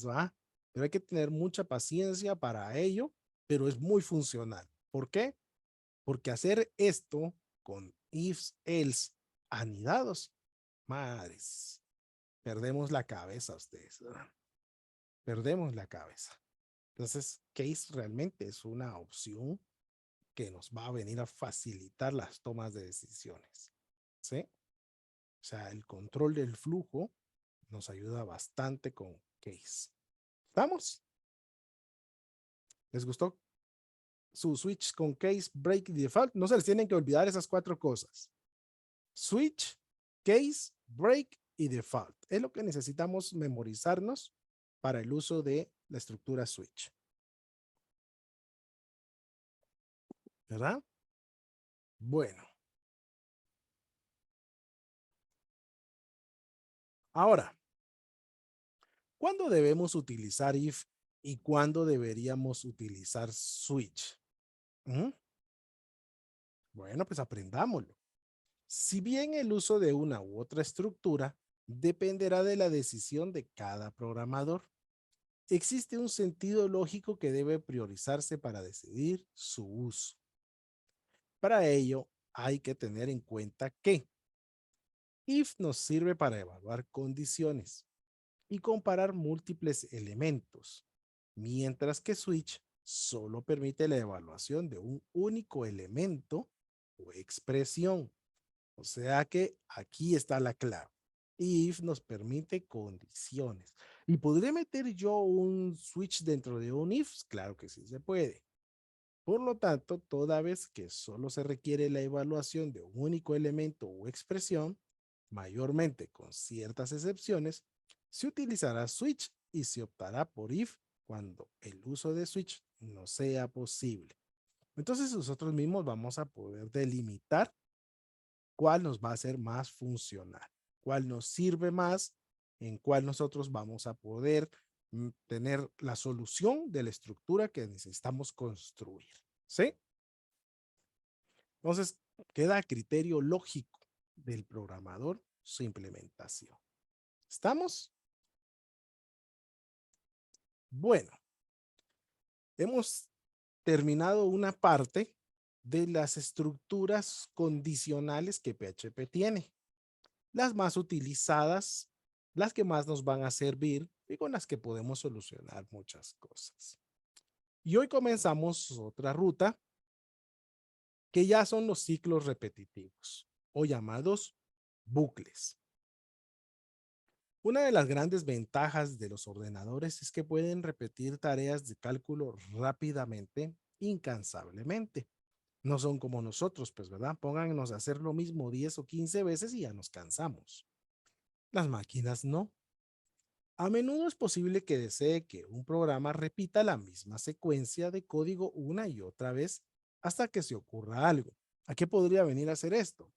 ¿Va? Pero hay que tener mucha paciencia para ello, pero es muy funcional. ¿Por qué? Porque hacer esto con ifs, else, anidados, madres, perdemos la cabeza ustedes, ¿verdad? Perdemos la cabeza. Entonces, case realmente es una opción que nos va a venir a facilitar las tomas de decisiones, ¿sí? O sea, el control del flujo nos ayuda bastante con case. ¿Estamos? ¿Les gustó su switch con case, break y default? No se les tienen que olvidar esas 4 cosas. Switch, case, break y default. Es lo que necesitamos memorizarnos para el uso de la estructura switch. ¿Verdad? Bueno. Ahora, ¿cuándo debemos utilizar if y cuándo deberíamos utilizar switch? ¿Mm? Bueno, pues aprendámoslo. Si bien el uso de una u otra estructura dependerá de la decisión de cada programador, existe un sentido lógico que debe priorizarse para decidir su uso. Para ello, hay que tener en cuenta que if nos sirve para evaluar condiciones y comparar múltiples elementos, mientras que switch solo permite la evaluación de un único elemento o expresión. O sea que aquí está la clave. If nos permite condiciones. ¿Y podré meter yo un switch dentro de un if? Claro que sí se puede. Por lo tanto, toda vez que solo se requiere la evaluación de un único elemento o expresión, mayormente con ciertas excepciones, se utilizará switch y se optará por if cuando el uso de switch no sea posible. Entonces nosotros mismos vamos a poder delimitar cuál nos va a ser más funcional, cuál nos sirve más, en cuál nosotros vamos a poder tener la solución de la estructura que necesitamos construir. ¿Sí? Entonces, queda a criterio lógico del programador su implementación. ¿Estamos? Bueno, hemos terminado una parte de las estructuras condicionales que PHP tiene. Las más utilizadas, las que más nos van a servir y con las que podemos solucionar muchas cosas. Y hoy comenzamos otra ruta que ya son los ciclos repetitivos o llamados bucles. Una de las grandes ventajas de los ordenadores es que pueden repetir tareas de cálculo rápidamente, incansablemente. No son como nosotros, pues, ¿verdad? Póngannos a hacer lo mismo 10 o 15 veces y ya nos cansamos. Las máquinas no. A menudo es posible que desee que un programa repita la misma secuencia de código una y otra vez hasta que se ocurra algo. ¿A qué podría venir a hacer esto?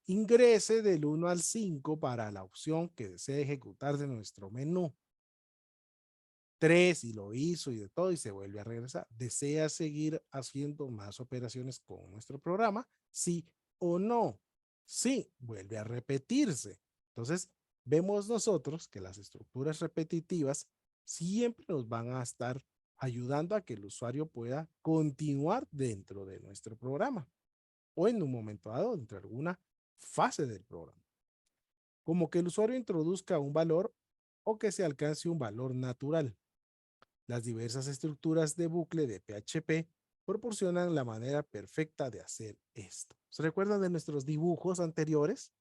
Ingrese del 1 al 5 para la opción que desee ejecutar de nuestro menú. 3 y lo hizo y de todo y se vuelve a regresar. ¿Desea seguir haciendo más operaciones con nuestro programa? Sí o no. Sí, vuelve a repetirse. Entonces, vemos nosotros que las estructuras repetitivas siempre nos van a estar ayudando a que el usuario pueda continuar dentro de nuestro programa o en un momento dado dentro de alguna fase del programa. Como que el usuario introduzca un valor o que se alcance un valor natural. Las diversas estructuras de bucle de PHP proporcionan la manera perfecta de hacer esto. ¿Se recuerdan de nuestros dibujos anteriores?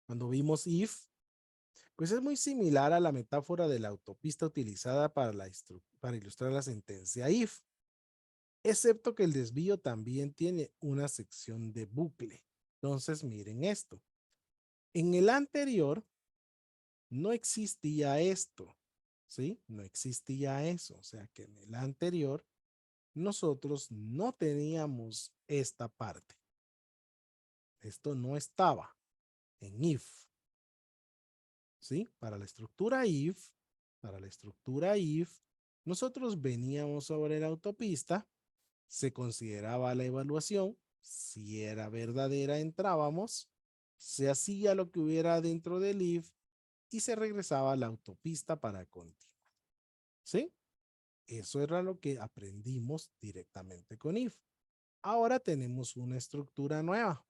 Cuando vimos if, pues es muy similar a la metáfora de la autopista utilizada para ilustrar la sentencia if, excepto que el desvío también tiene una sección de bucle. Entonces, miren esto. En el anterior no existía esto, ¿sí? No existía eso. O sea que en el anterior nosotros no teníamos esta parte. Esto no estaba en if, ¿sí? Para la estructura if, nosotros veníamos sobre la autopista, se consideraba la evaluación, si era verdadera entrábamos, se hacía lo que hubiera dentro del if y se regresaba a la autopista para continuar, ¿sí? Eso era lo que aprendimos directamente con if. Ahora tenemos una estructura nueva.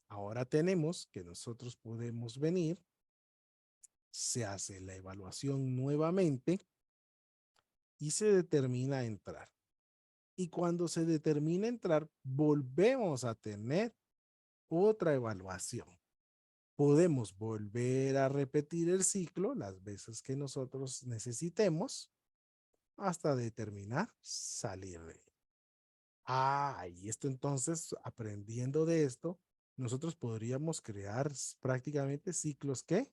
Ahora tenemos que nosotros podemos venir, se hace la evaluación nuevamente y se determina entrar. Y cuando se determina entrar, volvemos a tener otra evaluación. podemos volver a repetir el ciclo las veces que nosotros necesitemos hasta determinar salir de él. Y esto entonces, aprendiendo de esto, nosotros podríamos crear prácticamente ciclos ¿qué?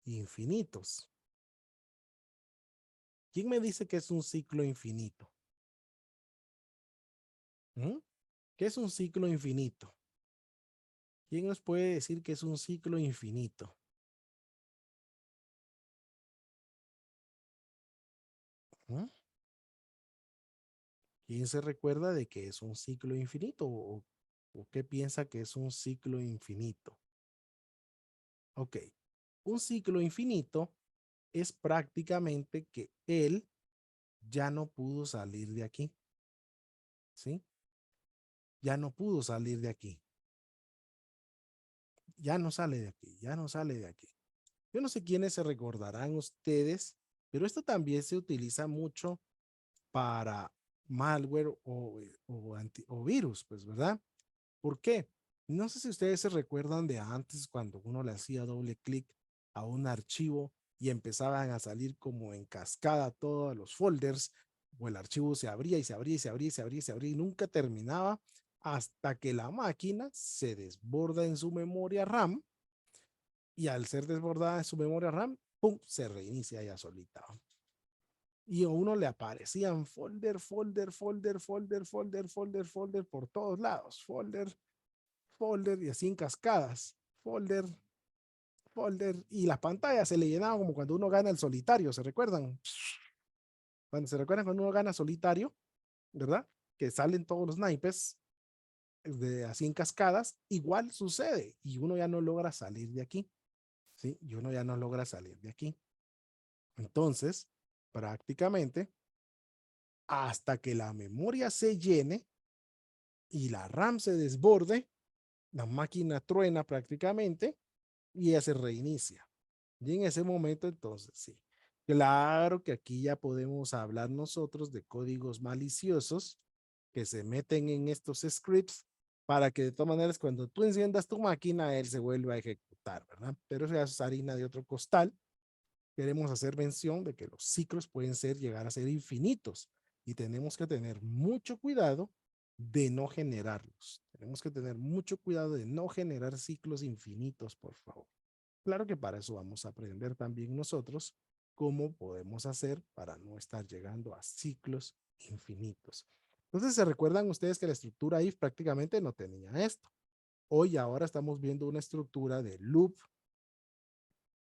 Infinitos. ¿Quién me dice que es un ciclo infinito? ¿Mm? ¿Qué es un ciclo infinito? ¿Quién nos puede decir que es un ciclo infinito? ¿Mm? ¿Quién se recuerda de que es un ciclo infinito? ¿O qué piensa que es un ciclo infinito? Ok, un ciclo infinito es prácticamente que él ya no pudo salir de aquí, ¿sí? Ya no pudo salir de aquí. Ya no sale de aquí, ya no sale de aquí. Yo no sé quiénes se recordarán ustedes, pero esto también se utiliza mucho para malware o virus, pues, ¿verdad? ¿Por qué? No sé si ustedes se recuerdan de antes cuando uno le hacía doble clic a un archivo y empezaban a salir como en cascada todos los folders, o el archivo se abría y se abría y se abría y se abría y se abría y nunca terminaba hasta que la máquina se desborda en su memoria RAM y al ser desbordada en su memoria RAM, ¡pum!, se reinicia ya solita. Y a uno le aparecían folder por todos lados, folder y así en cascadas, folder y las pantallas se le llenaban como cuando uno gana el solitario, ¿se recuerdan? Cuando se recuerdan cuando uno gana solitario, ¿verdad? Que salen todos los naipes así en cascadas, igual sucede y uno ya no logra salir de aquí, ¿sí? Y uno ya no logra salir de aquí. Entonces, prácticamente, hasta que la memoria se llene y la RAM se desborde, la máquina truena prácticamente y ya se reinicia. Y en ese momento, entonces, sí. Claro que aquí ya podemos hablar nosotros de códigos maliciosos que se meten en estos scripts para que de todas maneras cuando tú enciendas tu máquina, él se vuelva a ejecutar, ¿verdad? Pero eso ya es harina de otro costal. Queremos hacer mención de que los ciclos pueden llegar a ser infinitos y tenemos que tener mucho cuidado de no generarlos. Tenemos que tener mucho cuidado de no generar ciclos infinitos, por favor. Claro que para eso vamos a aprender también nosotros cómo podemos hacer para no estar llegando a ciclos infinitos. Entonces, ¿se recuerdan ustedes que la estructura if prácticamente no tenía esto? Hoy ahora estamos viendo una estructura de loop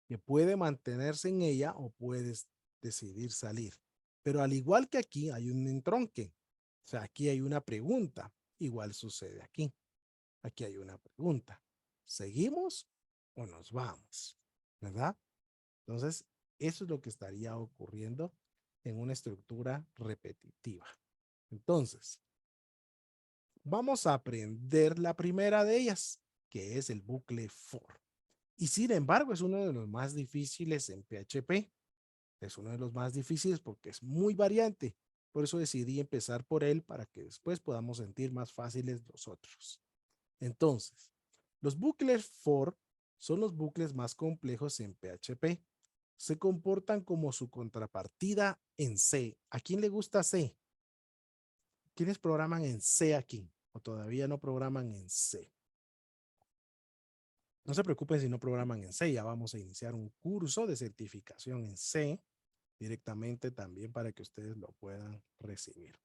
que puede mantenerse en ella o puedes decidir salir. Pero al igual que aquí hay un entronque, o sea, aquí hay una pregunta, igual sucede aquí. Aquí hay una pregunta. ¿Seguimos o nos vamos? ¿Verdad? Entonces, eso es lo que estaría ocurriendo en una estructura repetitiva. Entonces, vamos a aprender la primera de ellas, que es el bucle for. Y sin embargo, es uno de los más difíciles en PHP. Es uno de los más difíciles porque es muy variante. Por eso decidí empezar por él para que después podamos sentir más fáciles los otros. Entonces, los bucles for son los bucles más complejos en PHP. Se comportan como su contrapartida en C. ¿A quién le gusta C? ¿Quiénes programan en C aquí? ¿O todavía no programan en C? No se preocupen si no programan en C. Ya vamos a iniciar un curso de certificación en C directamente también para que ustedes lo puedan recibir.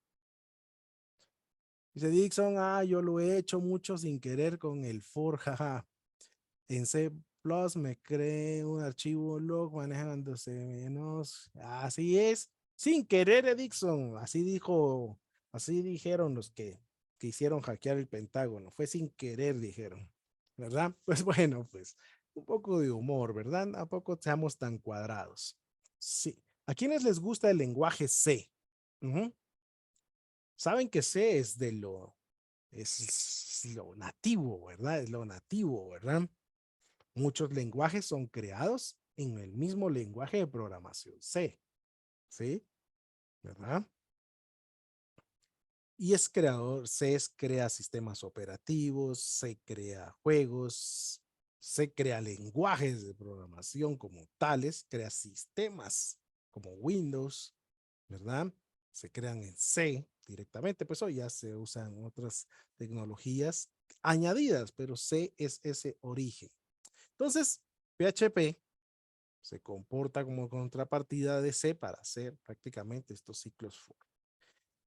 Dice Dixon, yo lo he hecho mucho sin querer con el for, jaja. En C Plus me creé un archivo log manejándose menos. Así es, sin querer, Dixon. Así dijeron los que quisieron hackear el Pentágono. Fue sin querer, dijeron. ¿Verdad? Pues bueno, pues un poco de humor, ¿verdad? ¿A poco seamos tan cuadrados? Sí. ¿A quiénes les gusta el lenguaje C? Saben que C es lo nativo, ¿verdad? Es lo nativo, ¿verdad? Muchos lenguajes son creados en el mismo lenguaje de programación C, ¿sí? ¿Verdad? Y es creador, crea sistemas operativos, se crea juegos, se crea lenguajes de programación como tales, crea sistemas como Windows, ¿verdad? Se crean en C directamente, pues hoy ya se usan otras tecnologías añadidas, pero C es ese origen. Entonces, PHP se comporta como contrapartida de C para hacer prácticamente estos ciclos for.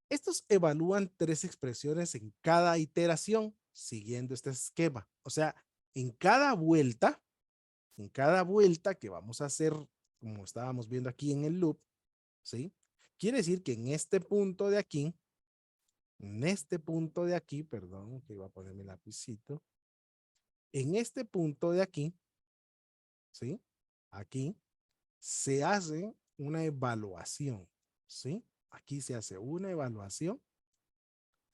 Estos evalúan tres expresiones en cada iteración, siguiendo este esquema. O sea, en cada vuelta que vamos a hacer, como estábamos viendo aquí en el loop, ¿sí? Quiere decir que en este punto de aquí, perdón, que iba a poner mi lapicito, en este punto de aquí, ¿sí? Aquí se hace una evaluación, ¿sí? Aquí se hace una evaluación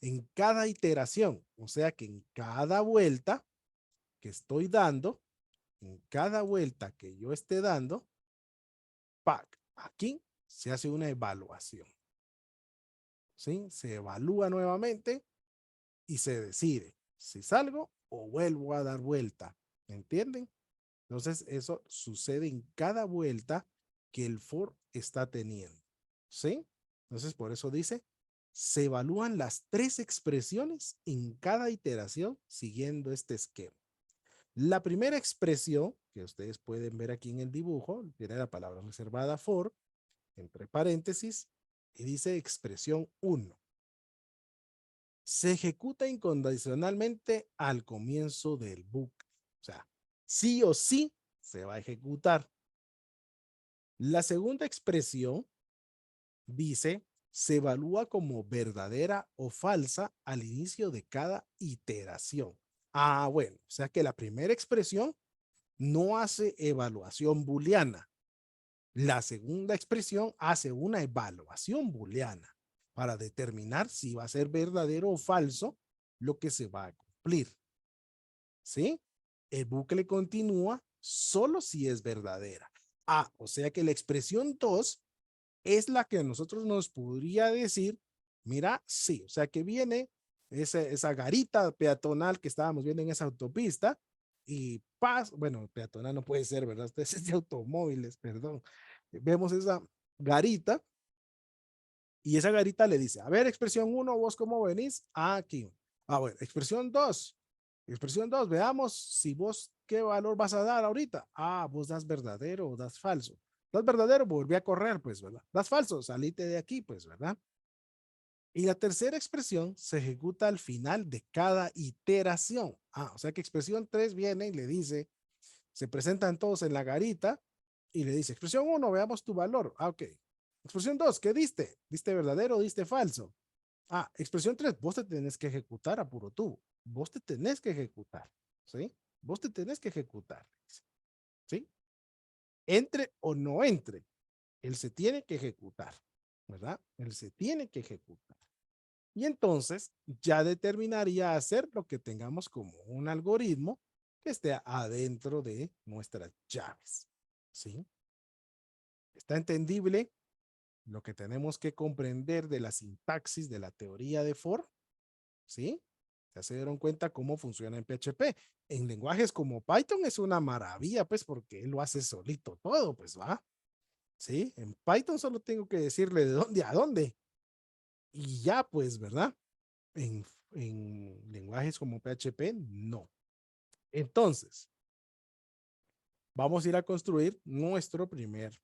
en cada iteración, o sea que en cada vuelta que estoy dando, en cada vuelta que yo esté dando, ¡pac! Aquí se hace una evaluación, ¿sí? Se evalúa nuevamente y se decide si salgo o vuelvo a dar vuelta, ¿me entienden? Entonces eso sucede en cada vuelta que el for está teniendo, ¿sí? Entonces por eso dice, se evalúan las tres expresiones en cada iteración siguiendo este esquema. La primera expresión que ustedes pueden ver aquí en el dibujo tiene la palabra reservada for, entre paréntesis, y dice expresión 1. Se ejecuta incondicionalmente al comienzo del bucle. O sea, sí o sí se va a ejecutar. La segunda expresión dice, se evalúa como verdadera o falsa al inicio de cada iteración. Ah, bueno, o sea que la primera expresión no hace evaluación booleana. La segunda expresión hace una evaluación booleana para determinar si va a ser verdadero o falso lo que se va a cumplir. ¿Sí? El bucle continúa solo si es verdadera. Ah, o sea que la expresión 2 es la que a nosotros nos podría decir, mira, sí, o sea que viene esa garita peatonal que estábamos viendo en esa autopista y bueno, peatonal no puede ser, ¿verdad? Este es de automóviles, perdón. Vemos esa garita y esa garita le dice, a ver, expresión 1, ¿vos cómo venís? Aquí. Ah, bueno, expresión 2, veamos si vos qué valor vas a dar ahorita. Ah, vos das verdadero o das falso. Das verdadero, volví a correr, pues, ¿verdad? Das falso, salite de aquí, pues, ¿verdad? Y la tercera expresión se ejecuta al final de cada iteración. Ah, o sea que expresión 3 viene y le dice, se presentan todos en la garita y le dice, expresión 1, veamos tu valor. Ah, ok. Expresión 2, ¿qué diste? ¿Diste verdadero o diste falso? Ah, expresión 3, vos te tenés que ejecutar, apuro tú. Vos te tenés que ejecutar, ¿sí? Vos te tenés que ejecutar, ¿sí? Entre o no entre, él se tiene que ejecutar, ¿verdad? Él se tiene que ejecutar. Y entonces ya determinaría hacer lo que tengamos como un algoritmo que esté adentro de nuestras llaves, ¿sí? ¿Está entendible lo que tenemos que comprender de la sintaxis de la teoría de for? ¿Sí? Ya se dieron cuenta cómo funciona en PHP. En lenguajes como Python es una maravilla, pues, porque él lo hace solito todo, pues, ¿va? ¿Sí? En Python solo tengo que decirle de dónde a dónde. Y ya, pues, ¿verdad? En lenguajes como PHP, no. Entonces, vamos a ir a construir nuestro primer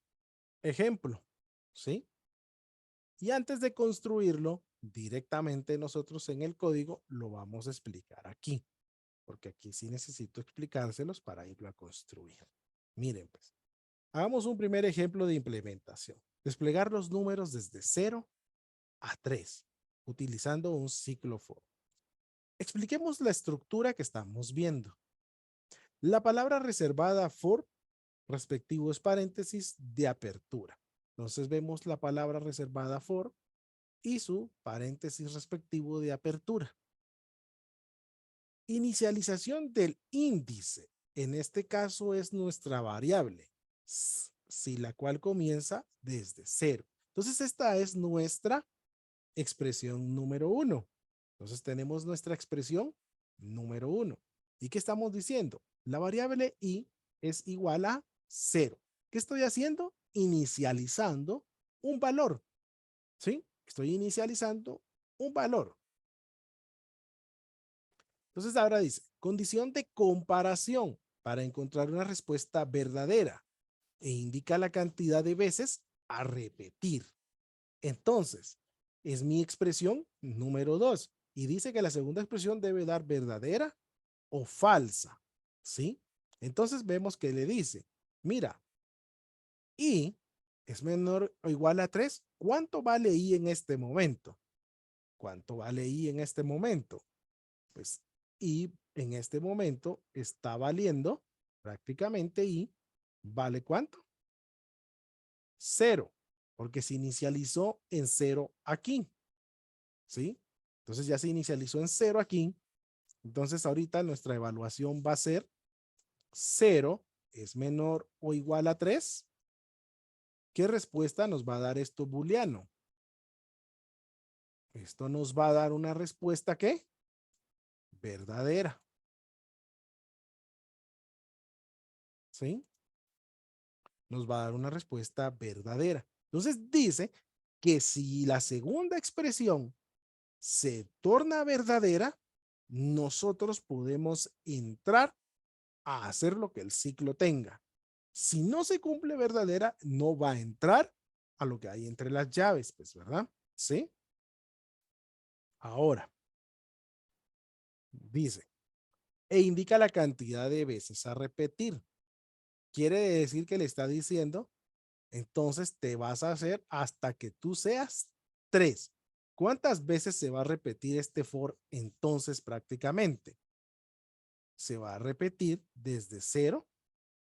ejemplo, ¿sí? Y antes de construirlo, directamente nosotros en el código lo vamos a explicar aquí, porque aquí sí necesito explicárselos para irlo a construir. Miren, pues, hagamos un primer ejemplo de implementación. Desplegar los números desde 0 a 3, utilizando un ciclo for. Expliquemos la estructura que estamos viendo. La palabra reservada for, respectivos paréntesis de apertura. Entonces vemos la palabra reservada for y su paréntesis respectivo de apertura. Inicialización del índice. En este caso es nuestra variable, si la cual comienza desde 0. Entonces esta es nuestra expresión número 1. Entonces tenemos nuestra expresión número 1. ¿Y qué estamos diciendo? La variable i es igual a 0. ¿Qué estoy haciendo? Inicializando un valor. ¿Sí? Estoy inicializando un valor. Entonces ahora dice, condición de comparación para encontrar una respuesta verdadera e indica la cantidad de veces a repetir. Entonces, es mi expresión número 2 y dice que la segunda expresión debe dar verdadera o falsa, ¿sí? Entonces vemos que le dice, mira, i es menor o igual a 3. ¿Cuánto vale i en este momento? ¿Cuánto vale i en este momento? Pues i en este momento está valiendo prácticamente i vale ¿cuánto? 0, porque se inicializó en 0 aquí, ¿sí? Entonces ya se inicializó en 0 aquí. Entonces ahorita nuestra evaluación va a ser 0 es menor o igual a 3. ¿Qué respuesta nos va a dar esto booleano? Esto nos va a dar una respuesta ¿qué? Verdadera. ¿Sí? Nos va a dar una respuesta verdadera. Entonces dice que si la segunda expresión se torna verdadera, nosotros podemos entrar a hacer lo que el ciclo tenga. Si no se cumple verdadera, no va a entrar a lo que hay entre las llaves, pues, ¿verdad? ¿Sí? Ahora, dice, e indica la cantidad de veces a repetir. Quiere decir que le está diciendo, entonces te vas a hacer hasta que tú seas 3. ¿Cuántas veces se va a repetir este for entonces prácticamente? Se va a repetir desde 0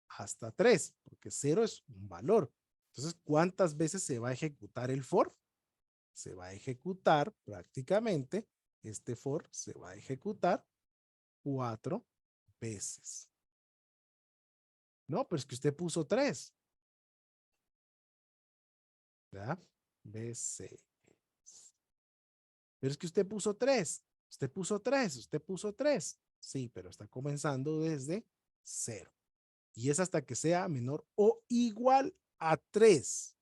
hasta 3, porque 0 es un valor. Entonces, ¿cuántas veces se va a ejecutar el for? Se va a ejecutar prácticamente, este for se va a ejecutar 4 veces. No, pero es que usted puso 3. ¿Verdad? BC. Pero es que usted puso 3. Usted puso 3. Usted puso 3. Sí, pero está comenzando desde 0. Y es hasta que sea menor o igual a 3.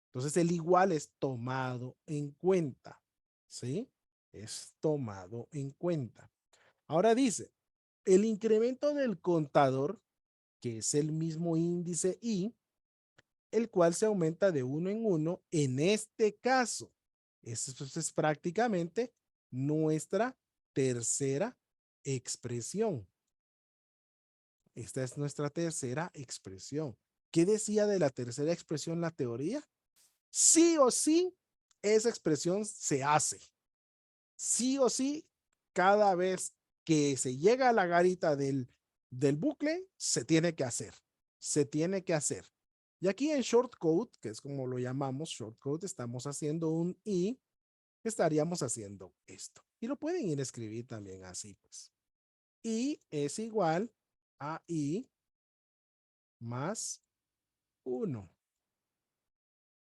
Entonces el igual es tomado en cuenta. ¿Sí? Es tomado en cuenta. Ahora dice, el incremento del contador, que es el mismo índice i, el cual se aumenta de uno en uno en este caso. Eso es prácticamente nuestra tercera expresión. Esta es nuestra tercera expresión. ¿Qué decía de la tercera expresión la teoría? Sí o sí, esa expresión se hace. Sí o sí, cada vez que se llega a la garita del bucle, se tiene que hacer. Se tiene que hacer. Y aquí en shortcode, que es como lo llamamos, shortcode, estamos haciendo un i, estaríamos haciendo esto. Y lo pueden ir a escribir también así, pues. I es igual a i más 1.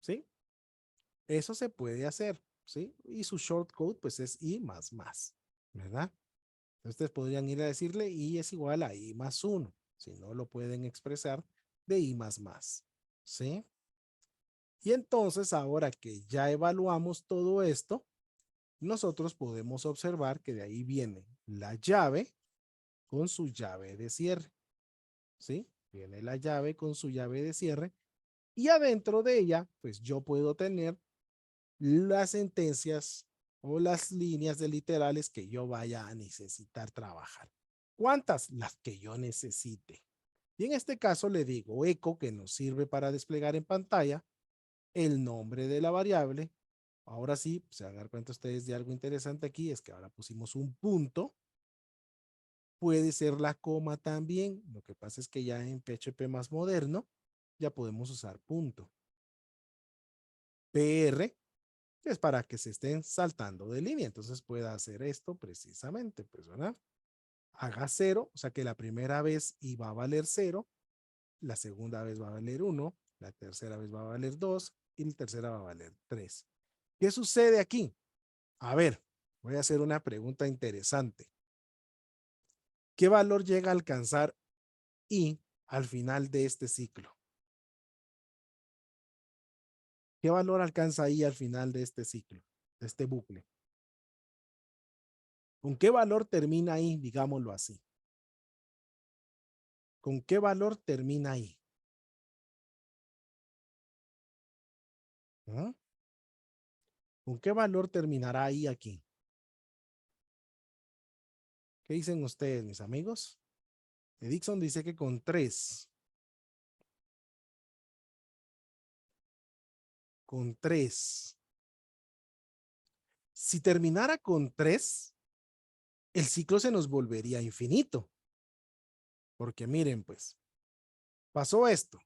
¿Sí? Eso se puede hacer, ¿sí? Y su shortcode, pues es i más más, ¿verdad? Ustedes podrían ir a decirle i es igual a i más 1. Si no, lo pueden expresar de i más más, ¿sí? Y entonces, ahora que ya evaluamos todo esto, nosotros podemos observar que de ahí viene la llave con su llave de cierre, ¿sí? Viene la llave con su llave de cierre y adentro de ella, pues yo puedo tener las sentencias o las líneas de literales que yo vaya a necesitar trabajar. ¿Cuántas? Las que yo necesite. Y en este caso le digo eco, que nos sirve para desplegar en pantalla el nombre de la variable. Ahora sí, se van a dar cuenta ustedes de algo interesante aquí, es que ahora pusimos un punto. Puede ser la coma también. Lo que pasa es que ya en PHP más moderno ya podemos usar punto. PR, que es para que se estén saltando de línea. Entonces pueda hacer esto precisamente, pues, ¿verdad? Haga 0, o sea que la primera vez iba a valer 0, la segunda vez va a valer 1, la tercera vez va a valer 2 y la tercera va a valer 3. ¿Qué sucede aquí? A ver, voy a hacer una pregunta interesante. ¿Qué valor llega a alcanzar I al final de este ciclo? ¿Qué valor alcanza I al final de este ciclo, de este bucle? ¿Con qué valor termina I, digámoslo así? ¿Con qué valor termina I? ¿Ah? ¿Con qué valor terminará I aquí? ¿Qué dicen ustedes, mis amigos? Dixon dice que con 3. Con 3. Si terminara con 3, el ciclo se nos volvería infinito. Porque miren, pues, pasó esto,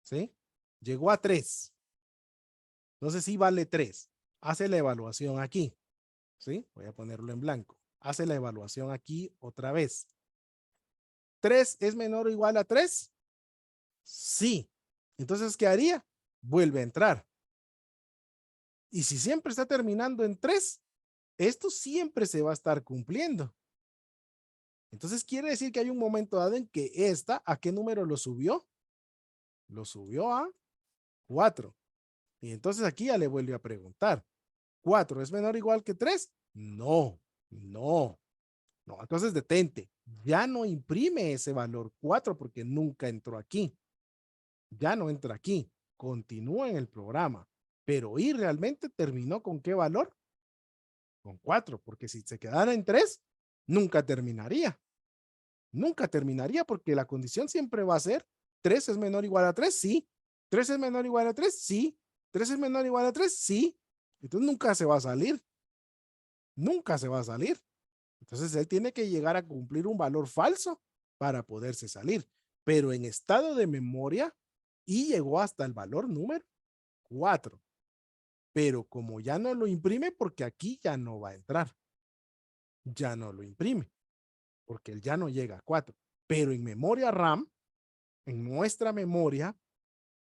¿sí? Llegó a 3. Entonces sí vale 3. Hace la evaluación aquí, ¿sí? Voy a ponerlo en blanco. Hace la evaluación aquí otra vez. ¿3 es menor o igual a 3? Sí. Entonces, ¿qué haría? Vuelve a entrar. Y si siempre está terminando en 3, esto siempre se va a estar cumpliendo. Entonces quiere decir que hay un momento dado en que esta, ¿a qué número lo subió? Lo subió a 4. Y entonces aquí ya le vuelve a preguntar, ¿4 es menor o igual que 3? No, no, no. Entonces detente. Ya no imprime ese valor 4 porque nunca entró aquí. Ya no entra aquí. Continúa en el programa. Pero ¿y realmente terminó con qué valor? Con 4, porque si se quedara en 3, nunca terminaría. Nunca terminaría porque la condición siempre va a ser 3 es menor o igual a 3, sí. 3 es menor o igual a 3, sí. 3 es menor o igual a 3, sí. Entonces nunca se va a salir. Nunca se va a salir. Entonces él tiene que llegar a cumplir un valor falso para poderse salir. Pero en estado de memoria y llegó hasta el valor número 4. Pero como ya no lo imprime, porque aquí ya no va a entrar. Ya no lo imprime, porque él ya no llega a 4. Pero en memoria RAM, en nuestra memoria,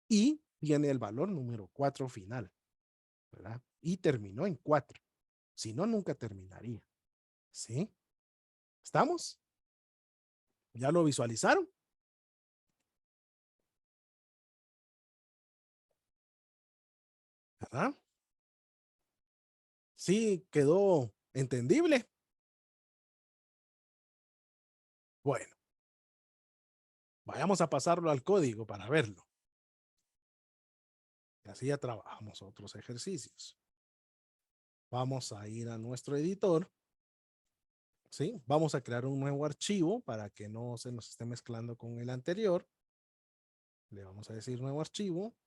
y tiene el valor número 4 final, ¿verdad? Y terminó en 4. Si no, nunca terminaría. ¿Sí? ¿Estamos? ¿Ya lo visualizaron? ¿Verdad? Sí, quedó entendible. Bueno, vayamos a pasarlo al código para verlo. Y así ya trabajamos otros ejercicios. Vamos a ir a nuestro editor. ¿Sí? Vamos a crear un nuevo archivo para que no se nos esté mezclando con el anterior. Le vamos a decir nuevo archivo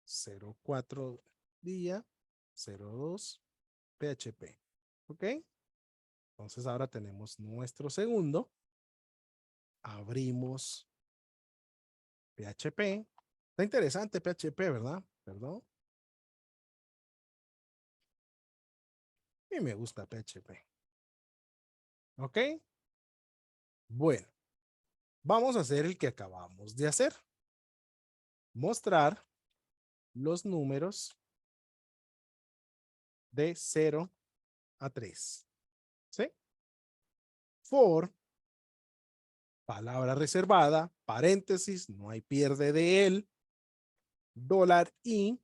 04 día 02 PHP. ¿Ok? Entonces ahora tenemos nuestro segundo. Abrimos PHP. Está interesante PHP, ¿verdad? Perdón. Y me gusta PHP. ¿Ok? Bueno, vamos a hacer el que acabamos de hacer. Mostrar los números de 0 a 3. ¿Sí? For, palabra reservada, paréntesis, no hay pierde de él, $i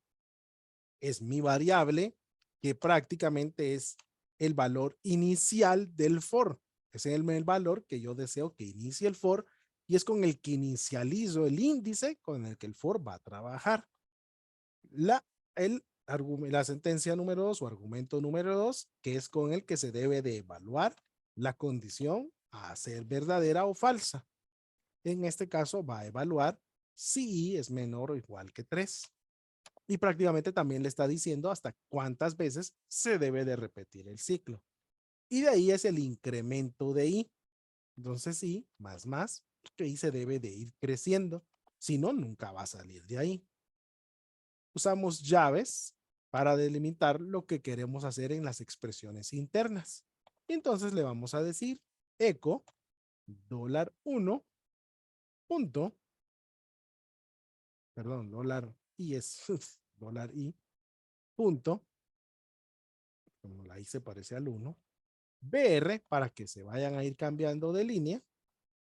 es mi variable que prácticamente es el valor inicial del for. Es el valor que yo deseo que inicie el for y es con el que inicializo el índice con el que el for va a trabajar. La, la sentencia número 2 o argumento número 2, que es con el que se debe de evaluar la condición a ser verdadera o falsa. En este caso va a evaluar si i es menor o igual que 3. Y prácticamente también le está diciendo hasta cuántas veces se debe de repetir el ciclo. Y de ahí es el incremento de i. Entonces i más, que i se debe de ir creciendo. Si no, nunca va a salir de ahí. Usamos llaves para delimitar lo que queremos hacer en las expresiones internas. Entonces le vamos a decir echo $1 punto, perdón, $i es $i punto como la I se parece al 1, BR para que se vayan a ir cambiando de línea,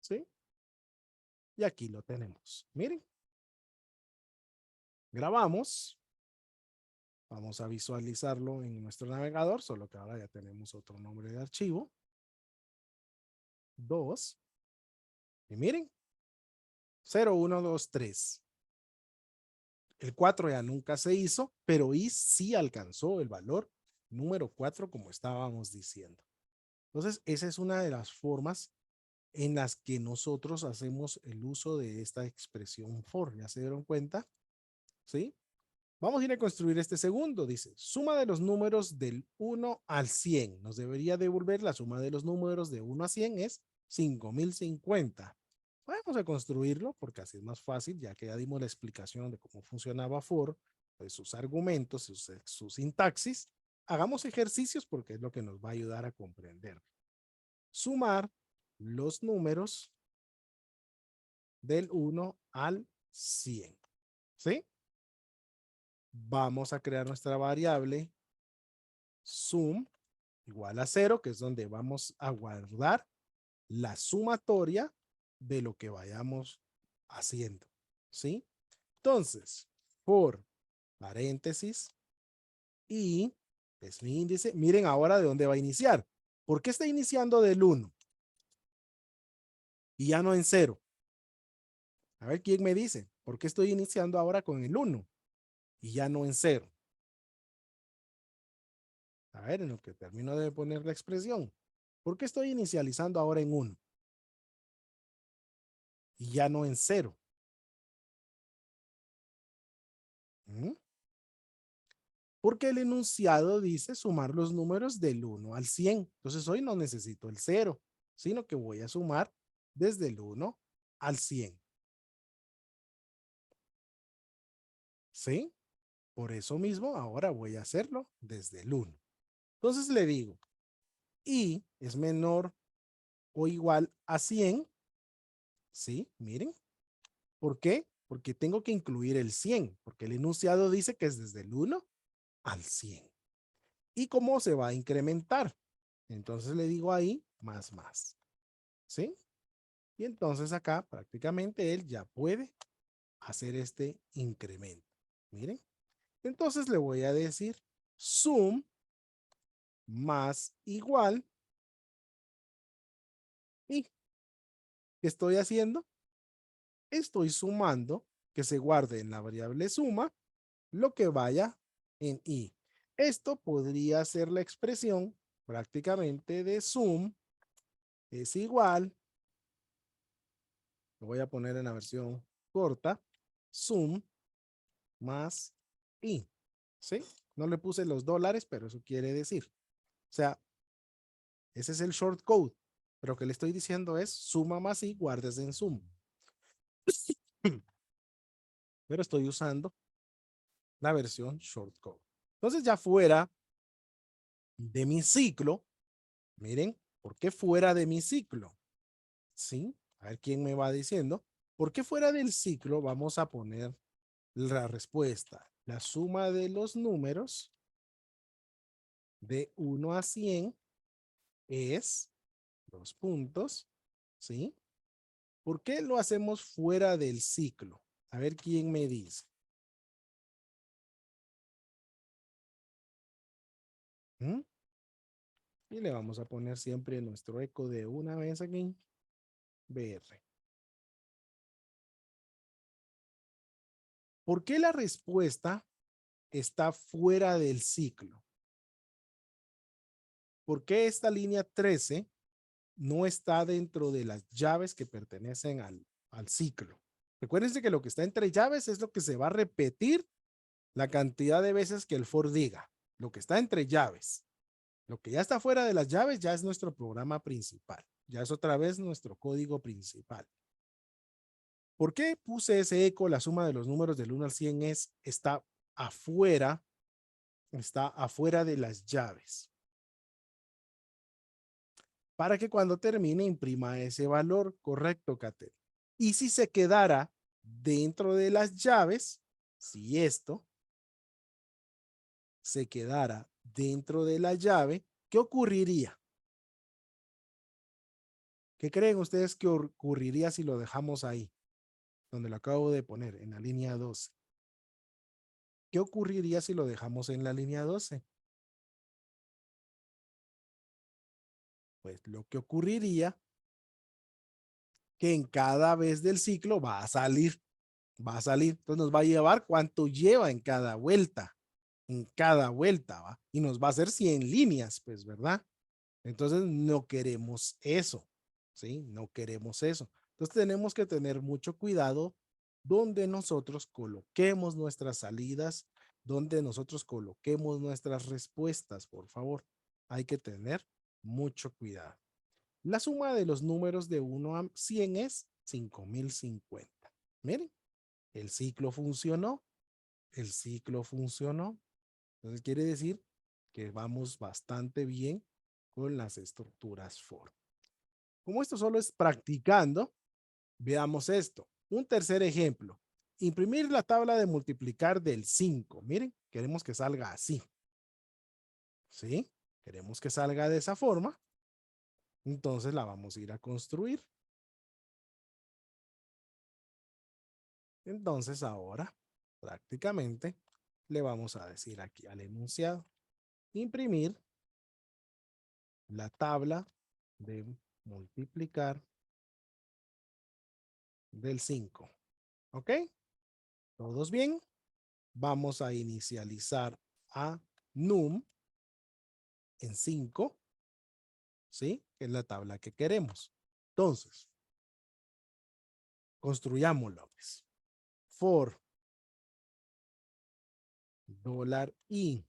¿sí? Y aquí lo tenemos. Miren, grabamos. Vamos a visualizarlo en nuestro navegador, solo que ahora ya tenemos otro nombre de archivo. 2. Y miren, 0, 1, 2, 3. El 4 ya nunca se hizo, pero I sí alcanzó el valor número 4 como estábamos diciendo. Entonces, esa es una de las formas en las que nosotros hacemos el uso de esta expresión for. ¿Ya se dieron cuenta? ¿Sí? Vamos a ir a construir este segundo. Dice, suma de los números del 1 al 100. Nos debería devolver la suma de los números de 1 a 100 es 5050. Vamos a construirlo porque así es más fácil, ya que ya dimos la explicación de cómo funcionaba for, de sus argumentos, su sintaxis. Hagamos ejercicios porque es lo que nos va a ayudar a comprender. Sumar los números del 1 al 100. ¿Sí? Vamos a crear nuestra variable sum igual a 0, que es donde vamos a guardar la sumatoria de lo que vayamos haciendo. ¿Sí? Entonces, por paréntesis y es mi índice. Miren ahora de dónde va a iniciar. ¿Por qué está iniciando del 1? Y ya no en 0. A ver quién me dice. ¿Por qué estoy iniciando ahora con el 1? Y ya no en 0. A ver, en lo que termino de poner la expresión. ¿Por qué estoy inicializando ahora en 1? Y ya no en 0. ¿Mm? Porque el enunciado dice sumar los números del 1 al 100. Entonces hoy no necesito el 0, sino que voy a sumar desde el 1 al 100. ¿Sí? Por eso mismo ahora voy a hacerlo desde el 1. Entonces le digo, y es menor o igual a 100. ¿Sí? Miren. ¿Por qué? Porque tengo que incluir el 100, porque el enunciado dice que es desde el 1 al 100. ¿Y cómo se va a incrementar? Entonces le digo ahí más. ¿Sí? Y entonces acá prácticamente él ya puede hacer este incremento. Miren. Entonces le voy a decir sum más igual. ¿Y qué estoy haciendo? Estoy sumando que se guarde en la variable suma lo que vaya en i. Esto podría ser la expresión prácticamente de sum es igual, lo voy a poner en la versión corta, sum más i. ¿Sí? No le puse los dólares, pero eso quiere decir. O sea, ese es el short code. Pero lo que le estoy diciendo es suma más i, guardes en sum. Pero estoy usando la versión short code. Entonces ya fuera de mi ciclo, miren, ¿por qué fuera de mi ciclo? ¿Sí? A ver quién me va diciendo. ¿Por qué fuera del ciclo vamos a poner la respuesta? La suma de los números de 1 a 100 es 2 puntos, ¿sí? ¿Por qué lo hacemos fuera del ciclo? A ver quién me dice. ¿Mm? Y le vamos a poner siempre nuestro eco de una vez aquí, BR. ¿Por qué la respuesta está fuera del ciclo? ¿Por qué esta línea 13 no está dentro de las llaves que pertenecen al ciclo? Recuérdense que lo que está entre llaves es lo que se va a repetir la cantidad de veces que el for diga. Lo que está entre llaves. Lo que ya está fuera de las llaves ya es nuestro programa principal. Ya es otra vez nuestro código principal. ¿Por qué puse ese eco? La suma de los números del 1 al 100 está afuera de las llaves. Para que cuando termine imprima ese valor correcto, Catel. Y si se quedara dentro de las llaves, si esto se quedara dentro de la llave, ¿qué ocurriría? ¿Qué creen ustedes que ocurriría si lo dejamos ahí, donde lo acabo de poner, en la línea 12? ¿Qué ocurriría si lo dejamos en la línea 12? Pues lo que ocurriría que en cada vez del ciclo va a salir, va a salir. Entonces nos va a llevar cuánto lleva en cada vuelta, ¿va? Y nos va a hacer 100 líneas, pues, ¿verdad? Entonces no queremos eso, ¿sí? No queremos eso. Entonces tenemos que tener mucho cuidado donde nosotros coloquemos nuestras salidas, donde nosotros coloquemos nuestras respuestas, por favor. Hay que tener mucho cuidado. La suma de los números de 1 a 100 es 5050. Miren, el ciclo funcionó, el ciclo funcionó. Entonces quiere decir que vamos bastante bien con las estructuras for. Como esto solo es practicando, veamos esto. Un tercer ejemplo. Imprimir la tabla de multiplicar del 5. Miren, queremos que salga así. ¿Sí? Queremos que salga de esa forma. Entonces la vamos a ir a construir. Entonces ahora prácticamente le vamos a decir aquí al enunciado, imprimir la tabla de multiplicar del 5. ¿Ok? ¿Todos bien? Vamos a inicializar a num en 5, ¿sí? Que es la tabla que queremos. Entonces, construyámoslo. Pues. For $i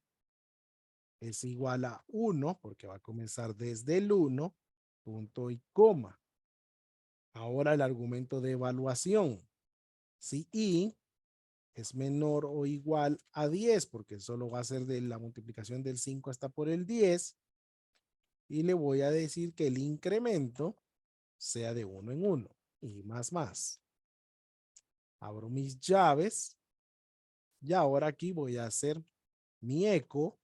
es igual a 1, porque va a comenzar desde el 1, punto y coma. Ahora el argumento de evaluación. Si i es menor o igual a 10, porque solo va a ser de la multiplicación del 5 hasta por el 10, y le voy a decir que el incremento sea de 1 en 1 y más. Abro mis llaves y ahora aquí voy a hacer mi eco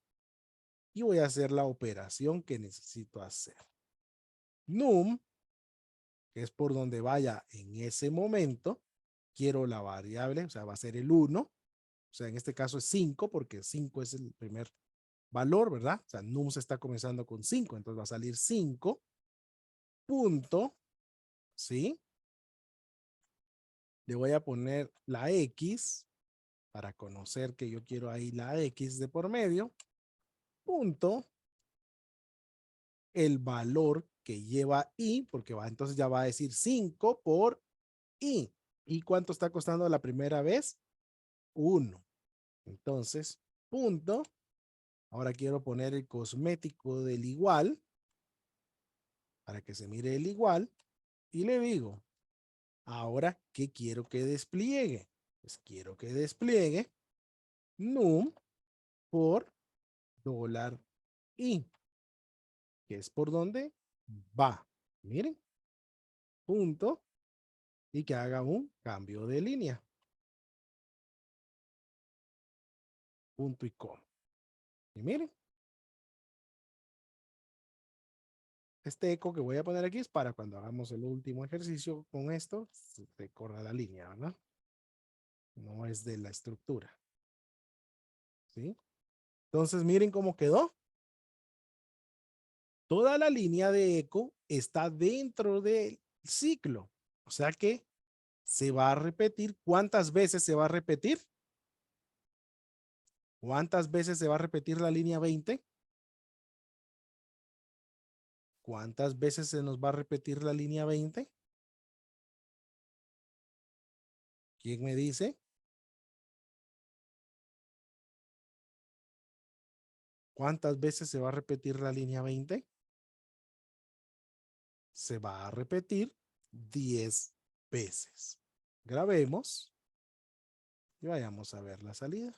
y voy a hacer la operación que necesito hacer. Num, que es por donde vaya en ese momento, quiero la variable, o sea, va a ser el 1, o sea, en este caso es 5 porque 5 es el primer valor, ¿verdad? O sea, num se está comenzando con 5, entonces va a salir 5 punto, ¿sí? Le voy a poner la X para conocer que yo quiero ahí la X de por medio, punto, el valor que lleva I, porque va, entonces ya va a decir 5 por I. ¿Y cuánto está costando la primera vez? 1. Entonces, punto. Ahora quiero poner el cosmético del igual para que se mire el igual. Y le digo, ahora, ¿qué quiero que despliegue? Pues quiero que despliegue num por $i, que es por donde va. Miren, punto, y que haga un cambio de línea. Punto y coma. Y miren, este eco que voy a poner aquí es para cuando hagamos el último ejercicio con esto, se corra la línea, ¿verdad? No es de la estructura. ¿Sí? Entonces, miren cómo quedó. Toda la línea de eco está dentro del ciclo. O sea que se va a repetir. ¿Cuántas veces se va a repetir? ¿Cuántas veces se va a repetir la línea 20? ¿Cuántas veces se nos va a repetir la línea 20? ¿Quién me dice? ¿Cuántas veces se va a repetir la línea 20? Se va a repetir 10 veces. Grabemos y vayamos a ver la salida.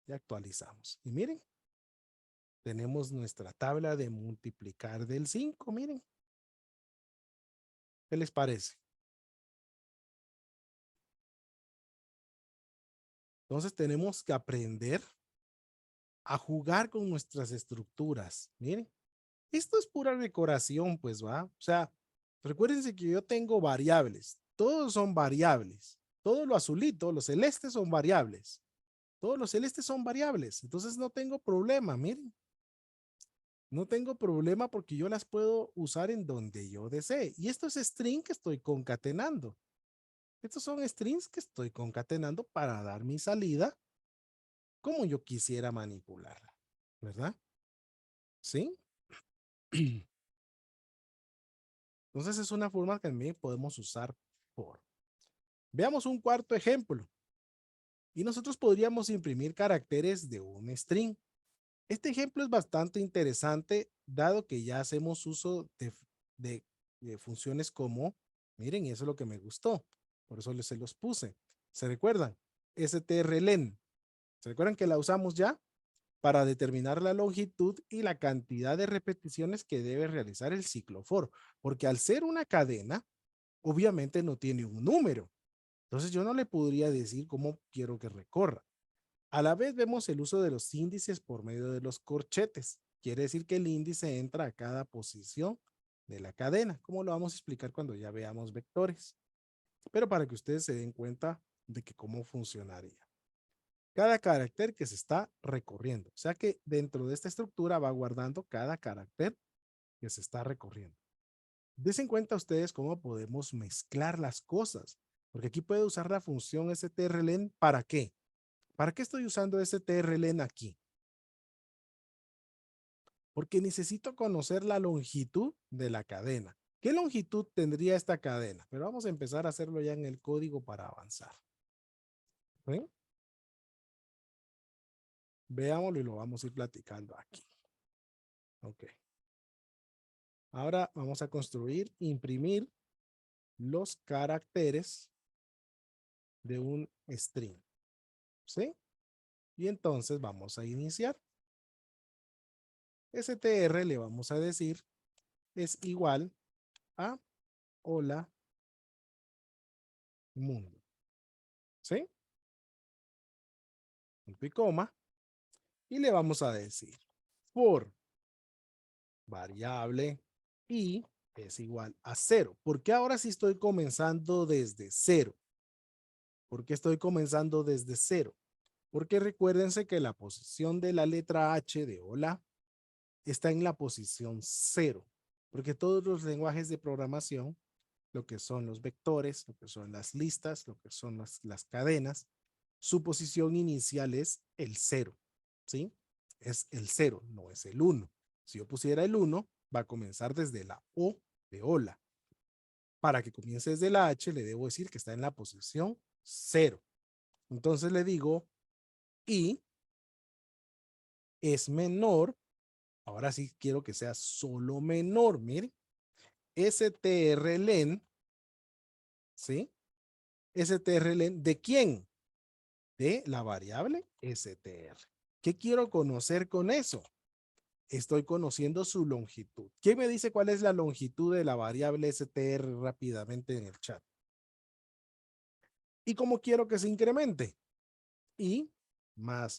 Y actualizamos. Y miren, tenemos nuestra tabla de multiplicar del 5. Miren. ¿Qué les parece? Entonces tenemos que aprender a jugar con nuestras estructuras. Miren, esto es pura decoración, pues va. O sea, recuérdense que yo tengo variables. Todos son variables. Todo lo azulito, los celestes son variables. Todos los celestes son variables. Entonces no tengo problema, miren. No tengo problema porque yo las puedo usar en donde yo desee. Y esto es string que estoy concatenando. Estos son strings que estoy concatenando para dar mi salida como yo quisiera manipularla, ¿verdad? ¿Sí? Entonces es una forma que también podemos usar por. Veamos un cuarto ejemplo. Y nosotros podríamos imprimir caracteres de un string. Este ejemplo es bastante interesante, dado que ya hacemos uso de, de funciones como, miren, y eso es lo que me gustó, por eso se los puse. ¿Se recuerdan? strlen. ¿Se recuerdan que la usamos ya? Para determinar la longitud y la cantidad de repeticiones que debe realizar el ciclo for, porque al ser una cadena, obviamente no tiene un número. Entonces yo no le podría decir cómo quiero que recorra. A la vez vemos el uso de los índices por medio de los corchetes. Quiere decir que el índice entra a cada posición de la cadena, como lo vamos a explicar cuando ya veamos vectores. Pero para que ustedes se den cuenta de que cómo funcionaría. Cada carácter que se está recorriendo. O sea que dentro de esta estructura va guardando cada carácter que se está recorriendo. Desen cuenta ustedes cómo podemos mezclar las cosas. Porque aquí puedo usar la función strlen. ¿Para qué? ¿Para qué estoy usando strlen aquí? Porque necesito conocer la longitud de la cadena. ¿Qué longitud tendría esta cadena? Pero vamos a empezar a hacerlo ya en el código para avanzar. ¿Ven? Veámoslo y lo vamos a ir platicando aquí. Ok. Ahora vamos a construir, imprimir los caracteres de un string. ¿Sí? Y entonces vamos a iniciar. str le vamos a decir es igual a hola mundo. ¿Sí? Punto y coma. Y le vamos a decir for variable y es igual a 0. ¿Por qué ahora sí estoy comenzando desde 0? ¿Por qué estoy comenzando desde 0? Porque recuérdense que la posición de la letra H de hola está en la posición 0. Porque todos los lenguajes de programación, lo que son los vectores, lo que son las listas, lo que son las cadenas, su posición inicial es el 0. ¿Sí? Es el 0, no es el 1. Si yo pusiera el 1, va a comenzar desde la O de hola. Para que comience desde la H, le debo decir que está en la posición 0. Entonces le digo y es menor. Ahora sí quiero que sea solo menor. Miren, strlen, ¿sí? strlen, ¿de quién? De la variable str. ¿Qué quiero conocer con eso? Estoy conociendo su longitud. ¿Quién me dice cuál es la longitud de la variable str rápidamente en el chat? ¿Y cómo quiero que se incremente? Y más.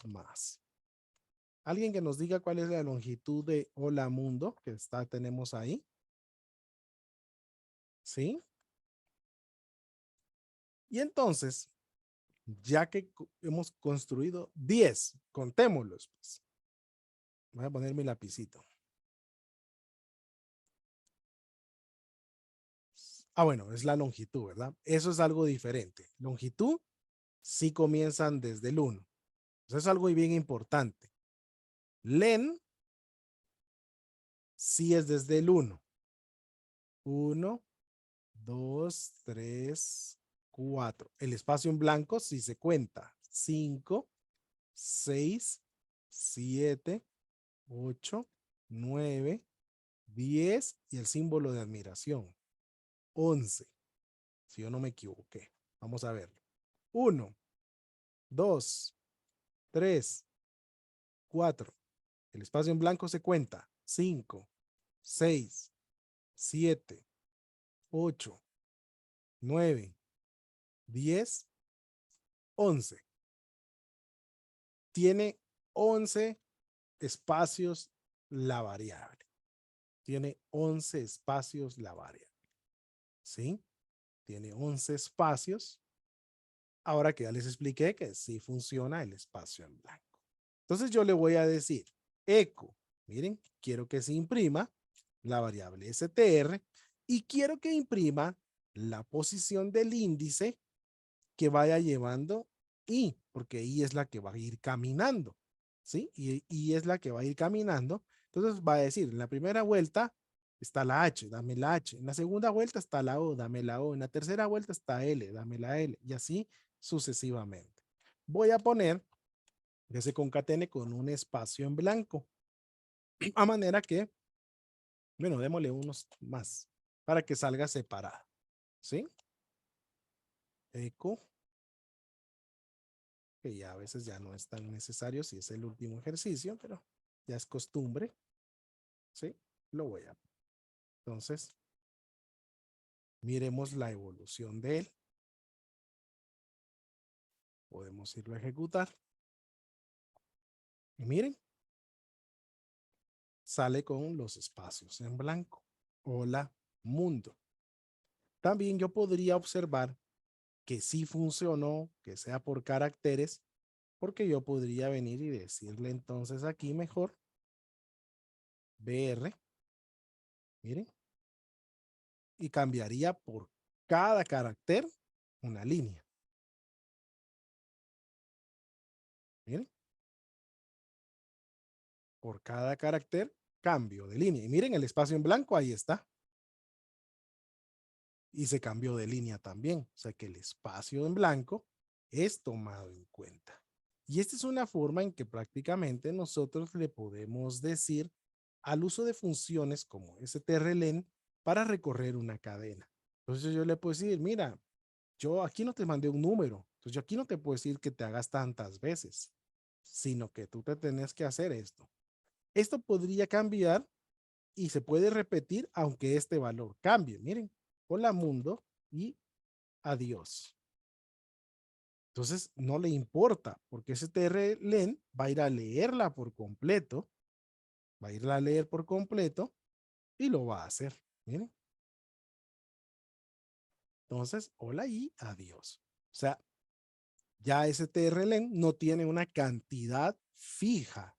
¿Alguien que nos diga cuál es la longitud de hola mundo que tenemos ahí? ¿Sí? Y entonces, ya que hemos construido 10, contémoslos. Pues. Voy a poner mi lapicito. Bueno, es la longitud, ¿verdad? Eso es algo diferente. Longitud sí comienzan desde el 1. Eso es algo bien importante. Len sí es desde el 1. 1, 2, 3, 4. El espacio en blanco sí se cuenta. 5, 6, 7, 8, 9, 10 y el símbolo de admiración. 11. Si yo no me equivoqué. Vamos a verlo. 1, 2, 3, 4. El espacio en blanco se cuenta. 5, 6, 7, 8, 9, 10, 11. Tiene 11 espacios la variable. Tiene 11 espacios la variable. ¿Sí? Tiene 11 espacios. Ahora que ya les expliqué que sí funciona el espacio en blanco. Entonces yo le voy a decir eco. Miren, quiero que se imprima la variable str y quiero que imprima la posición del índice que vaya llevando i, porque i es la que va a ir caminando, ¿sí? Y es la que va a ir caminando. Entonces va a decir, en la primera vuelta está la h, dame la h. En la segunda vuelta está la o, dame la o. En la tercera vuelta está l, dame la l. Y así sucesivamente. Voy a poner que se concatene con un espacio en blanco. A manera que, bueno, démosle unos más para que salga separado, ¿sí? Eco, que ya a veces ya no es tan necesario si es el último ejercicio, pero ya es costumbre, ¿sí? Lo voy a. Entonces, miremos la evolución de él. Podemos irlo a ejecutar. Y miren, sale con los espacios en blanco. Hola, mundo. También yo podría observar que sí funcionó, que sea por caracteres, porque yo podría venir y decirle entonces aquí mejor BR, miren, y cambiaría por cada carácter una línea. Miren, por cada carácter cambio de línea. Y miren el espacio en blanco, ahí está. Y se cambió de línea también. O sea que el espacio en blanco es tomado en cuenta. Y esta es una forma en que prácticamente nosotros le podemos decir al uso de funciones como strlen para recorrer una cadena. Entonces yo le puedo decir, mira, yo aquí no te mandé un número, entonces yo aquí no te puedo decir que te hagas tantas veces, sino que tú te tenés que hacer esto. Esto podría cambiar y se puede repetir aunque este valor cambie. Miren, hola mundo y adiós. Entonces no le importa porque ese trlen va a ir a leerla por completo, va a ir a leer por completo y lo va a hacer. Miren. Entonces, hola y adiós. O sea, ya ese trlen no tiene una cantidad fija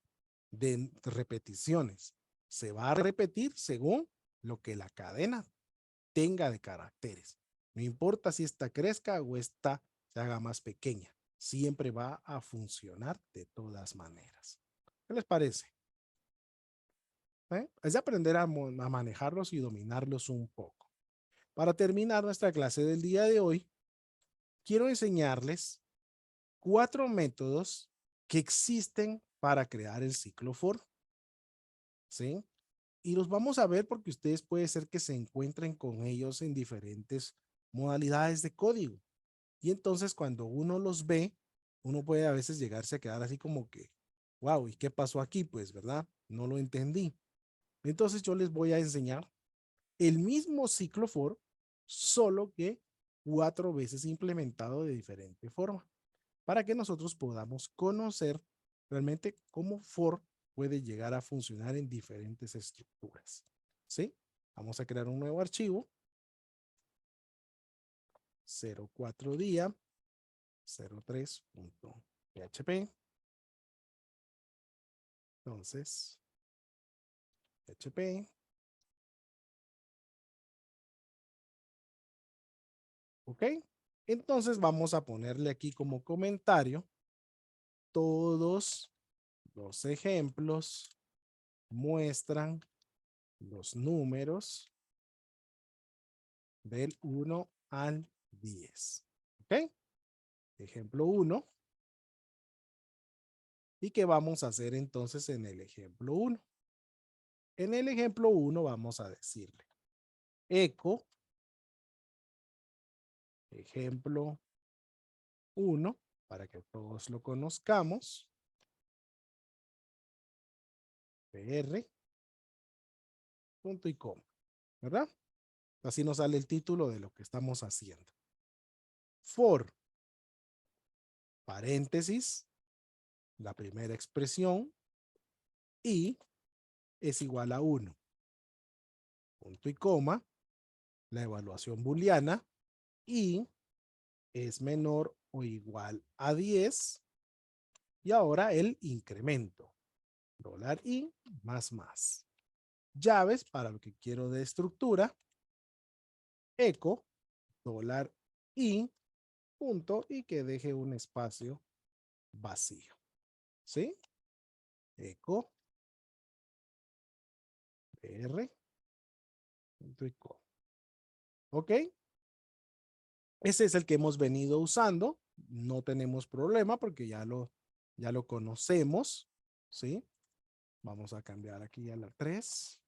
de repeticiones. Se va a repetir según lo que la cadena tenga de caracteres. No importa si esta crezca o esta se haga más pequeña. Siempre va a funcionar de todas maneras. ¿Qué les parece? Es de aprender a manejarlos y dominarlos un poco. Para terminar nuestra clase del día de hoy, quiero enseñarles 4 métodos que existen para crear el ciclo for. ¿Sí? Y los vamos a ver porque ustedes puede ser que se encuentren con ellos en diferentes modalidades de código. Y entonces cuando uno los ve, uno puede a veces llegarse a quedar así como que, wow, ¿y qué pasó aquí? Pues, ¿verdad? No lo entendí. Entonces yo les voy a enseñar el mismo ciclo for, solo que 4 veces implementado de diferente forma, para que nosotros podamos conocer realmente cómo for puede llegar a funcionar en diferentes estructuras. ¿Sí? Vamos a crear un nuevo archivo. 04 día 03.php. Entonces, PHP. ¿Ok? Entonces vamos a ponerle aquí como comentario todos los ejemplos muestran los números del 1 al 10. ¿Ok? Ejemplo 1. ¿Y qué vamos a hacer entonces en el ejemplo 1? En el ejemplo 1 vamos a decirle eco ejemplo 1 para que todos lo conozcamos. PR, punto y coma, ¿verdad? Así nos sale el título de lo que estamos haciendo. For, paréntesis, la primera expresión, y es igual a 1. Punto y coma, la evaluación booleana, y es menor o igual a 10. Y ahora el incremento. Dólar y más. Llaves para lo que quiero de estructura. Eco, dólar y punto, y que deje un espacio vacío. ¿Sí? Eco, R, punto y co. ¿Ok? Ese es el que hemos venido usando. No tenemos problema porque ya lo conocemos. ¿Sí? Vamos a cambiar aquí a la 3.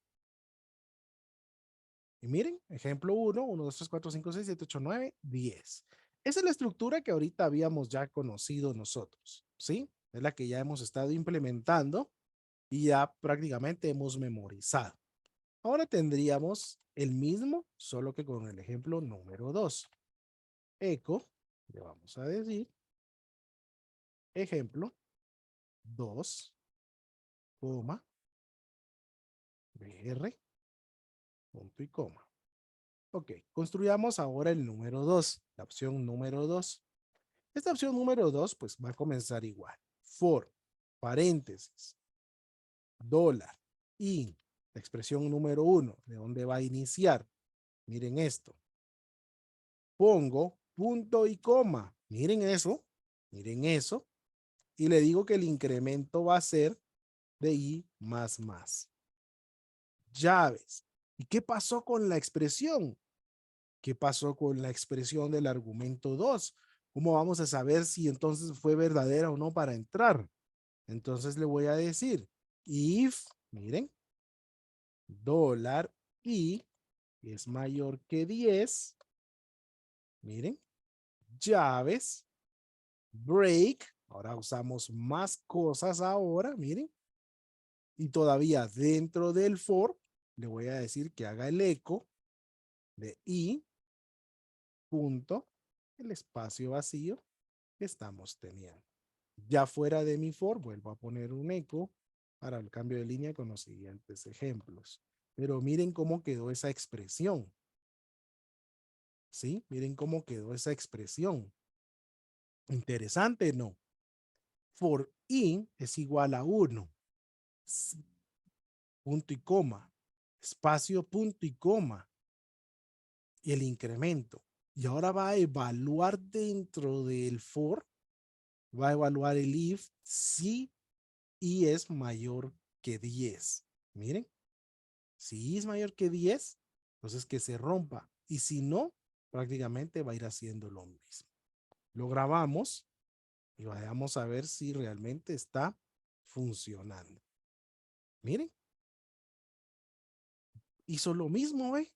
Y miren, ejemplo 1, 1, 2, 3, 4, 5, 6, 7, 8, 9, 10. Esa es la estructura que ahorita habíamos ya conocido nosotros, ¿sí? Es la que ya hemos estado implementando y ya prácticamente hemos memorizado. Ahora tendríamos el mismo, solo que con el ejemplo número 2. Eco, le vamos a decir, ejemplo 2, coma, BR, punto y coma. Ok, construyamos ahora el número 2, la opción número 2. Esta opción número 2 pues va a comenzar igual. For, paréntesis, dólar, y la expresión número 1, ¿de dónde va a iniciar? Miren esto. Pongo punto y coma. Miren eso. Miren eso. Y le digo que el incremento va a ser de I más. Llaves. ¿Y qué pasó con la expresión? ¿Qué pasó con la expresión del argumento 2? ¿Cómo vamos a saber si entonces fue verdadera o no para entrar? Entonces le voy a decir, if, miren, dólar y es mayor que 10, miren, llaves, break, ahora usamos más cosas ahora, miren, y todavía dentro del for, le voy a decir que haga el eco de i, punto, el espacio vacío que estamos teniendo. Ya fuera de mi for, vuelvo a poner un eco para el cambio de línea con los siguientes ejemplos. Pero miren cómo quedó esa expresión. ¿Sí? Miren cómo quedó esa expresión. Interesante, ¿no? For in es igual a 1. Punto y coma. Espacio, punto y coma. Y el incremento. Y ahora va a evaluar dentro del for, va a evaluar el if si i es mayor que 10. Miren, si i es mayor que 10, entonces que se rompa. Y si no, prácticamente va a ir haciendo lo mismo. Lo grabamos y vayamos a ver si realmente está funcionando. Miren, hizo lo mismo, ¿eh?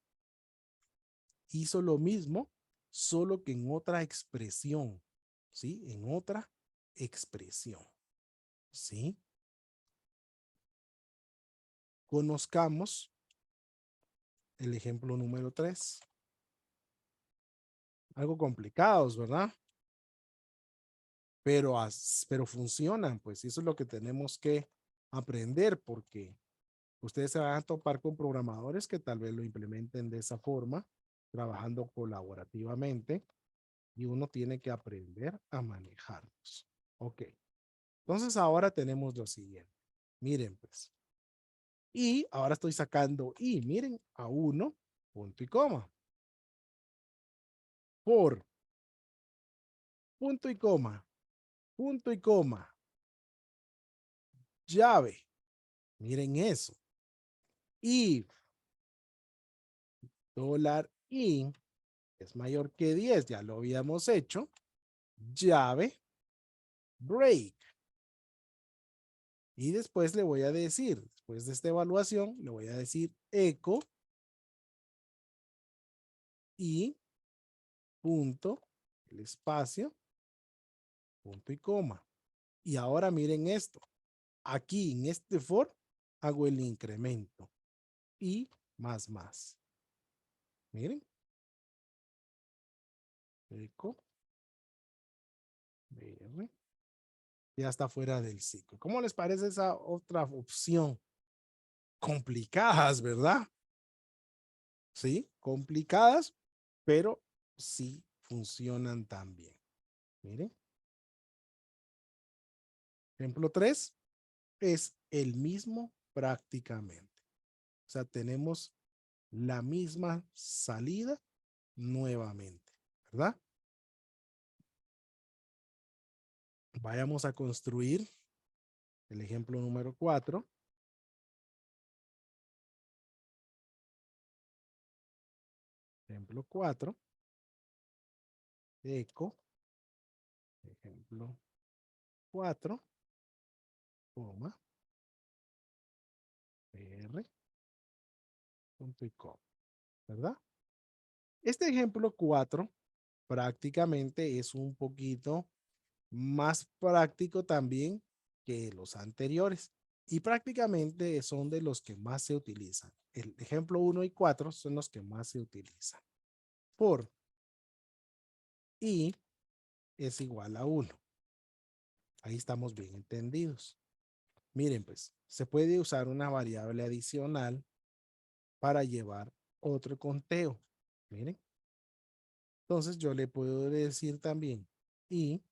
Hizo lo mismo, solo que en otra expresión, ¿sí? En otra expresión, ¿sí? Conozcamos el ejemplo número 3. Algo complicados, ¿verdad? Pero funcionan, pues eso es lo que tenemos que aprender, porque ustedes se van a topar con programadores que tal vez lo implementen de esa forma, trabajando colaborativamente, y uno tiene que aprender a manejarlos. Ok, entonces ahora tenemos lo siguiente. Miren, pues. Y ahora estoy sacando y miren a 1, punto y coma. Por, punto y coma, punto y coma. Llave, miren eso. Y dólar y es mayor que 10, ya lo habíamos hecho. Llave, break. Y después le voy a decir, después de esta evaluación, le voy a decir eco y punto, el espacio, punto y coma. Y ahora miren esto. Aquí en este for hago el incremento y más. Miren. Eco, BR, ya está fuera del ciclo. ¿Cómo les parece esa otra opción? Complicadas, ¿verdad? Sí, complicadas, pero sí funcionan también. Miren, ejemplo 3 es el mismo prácticamente. O sea, tenemos la misma salida nuevamente, ¿verdad? Vayamos a construir el ejemplo número 4. Ejemplo 4, eco, ejemplo 4, coma, r, punto y coma, ¿verdad? Este ejemplo 4 prácticamente es un poquito más práctico también que los anteriores y prácticamente son de los que más se utilizan. El ejemplo 1 y 4 son los que más se utilizan. Por i es igual a 1. Ahí estamos bien entendidos. Miren, pues, se puede usar una variable adicional para llevar otro conteo. Miren. Entonces yo le puedo decir también i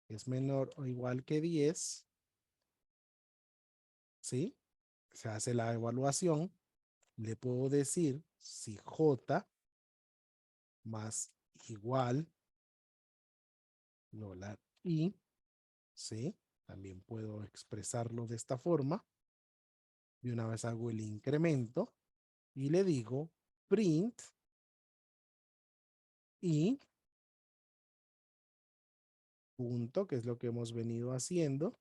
es menor o igual que 10, ¿sí? Se hace la evaluación. Le puedo decir si j más igual dólar i, ¿sí? También puedo expresarlo de esta forma. De una vez hago el incremento y le digo print y punto, que es lo que hemos venido haciendo,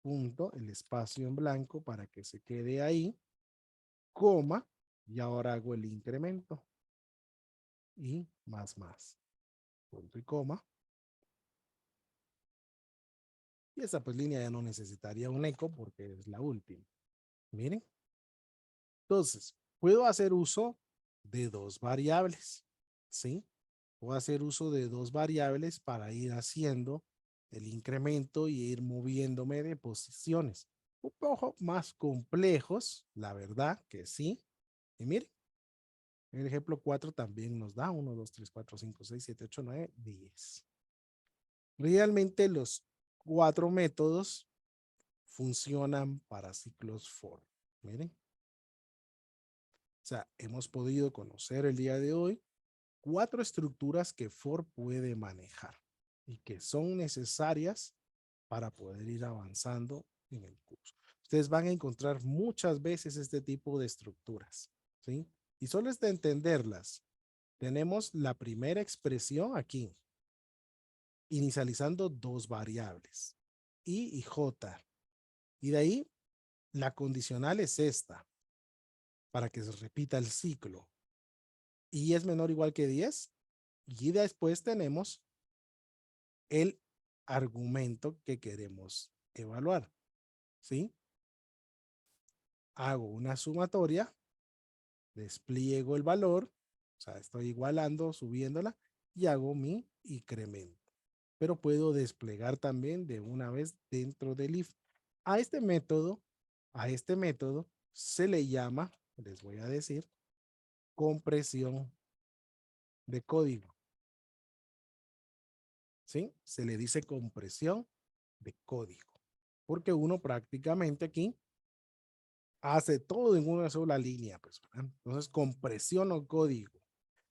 punto, el espacio en blanco para que se quede ahí, coma, y ahora hago el incremento y más, punto y coma. Y esa pues línea ya no necesitaría un eco porque es la última. Miren. Entonces, puedo hacer uso de dos variables, ¿sí? Puedo hacer uso de dos variables para ir haciendo el incremento y ir moviéndome de posiciones. Un poco más complejos, la verdad que sí. Y miren, el ejemplo 4 también nos da 1, 2, 3, 4, 5, 6, 7, 8, 9, 10. Realmente los cuatro métodos funcionan para ciclos for. Miren. O sea, hemos podido conocer el día de hoy cuatro estructuras que for puede manejar y que son necesarias para poder ir avanzando en el curso. Ustedes van a encontrar muchas veces este tipo de estructuras, ¿sí? Y solo es de entenderlas. Tenemos la primera expresión aquí, inicializando dos variables, i y j. Y de ahí, la condicional es esta, para que se repita el ciclo. Y es menor o igual que 10. Y después tenemos el argumento que queremos evaluar, ¿sí? Hago una sumatoria, despliego el valor, o sea, estoy igualando, subiéndola, y hago mi incremento. Pero puedo desplegar también de una vez dentro del if. A este método, se le llama, les voy a decir, compresión de código, ¿sí? Se le dice compresión de código, porque uno prácticamente aquí hace todo en una sola línea, pues, ¿verdad? Entonces, compresiono código.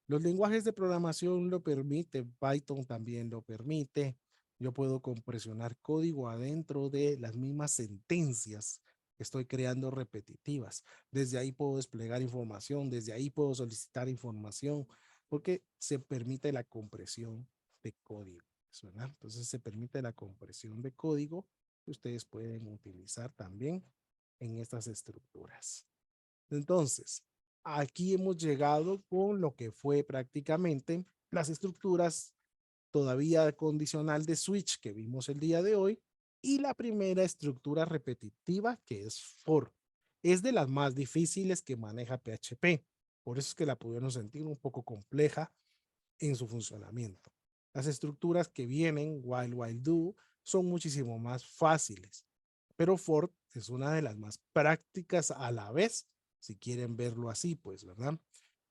Los lenguajes de programación lo permiten, Python también lo permite. Yo puedo compresionar código adentro de las mismas sentencias que estoy creando repetitivas. Desde ahí puedo desplegar información, desde ahí puedo solicitar información, porque se permite la compresión de código, ¿verdad? Entonces se permite la compresión de código que ustedes pueden utilizar también en estas estructuras. Entonces, aquí hemos llegado con lo que fue prácticamente las estructuras todavía condicional de switch que vimos el día de hoy y la primera estructura repetitiva que es for. Es de las más difíciles que maneja PHP. Por eso es que la pudieron sentir un poco compleja en su funcionamiento. Las estructuras que vienen, while, do, son muchísimo más fáciles, pero for es una de las más prácticas a la vez, si quieren verlo así, pues, ¿verdad?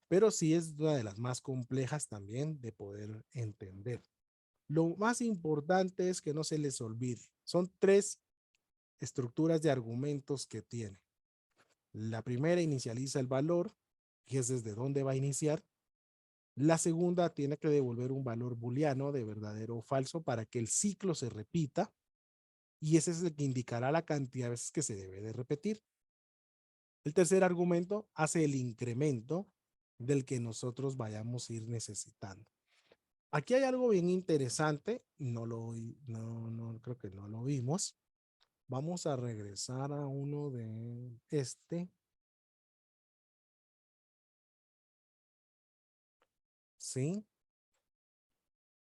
Pero sí es una de las más complejas también de poder entender. Lo más importante es que no se les olvide. Son tres estructuras de argumentos que tiene. La primera inicializa el valor, que es desde dónde va a iniciar. La segunda tiene que devolver un valor booleano de verdadero o falso para que el ciclo se repita. Y ese es el que indicará la cantidad de veces que se debe de repetir. El tercer argumento hace el incremento del que nosotros vayamos a ir necesitando. Aquí hay algo bien interesante, no creo que no lo vimos. Vamos a regresar a uno de este. Sí,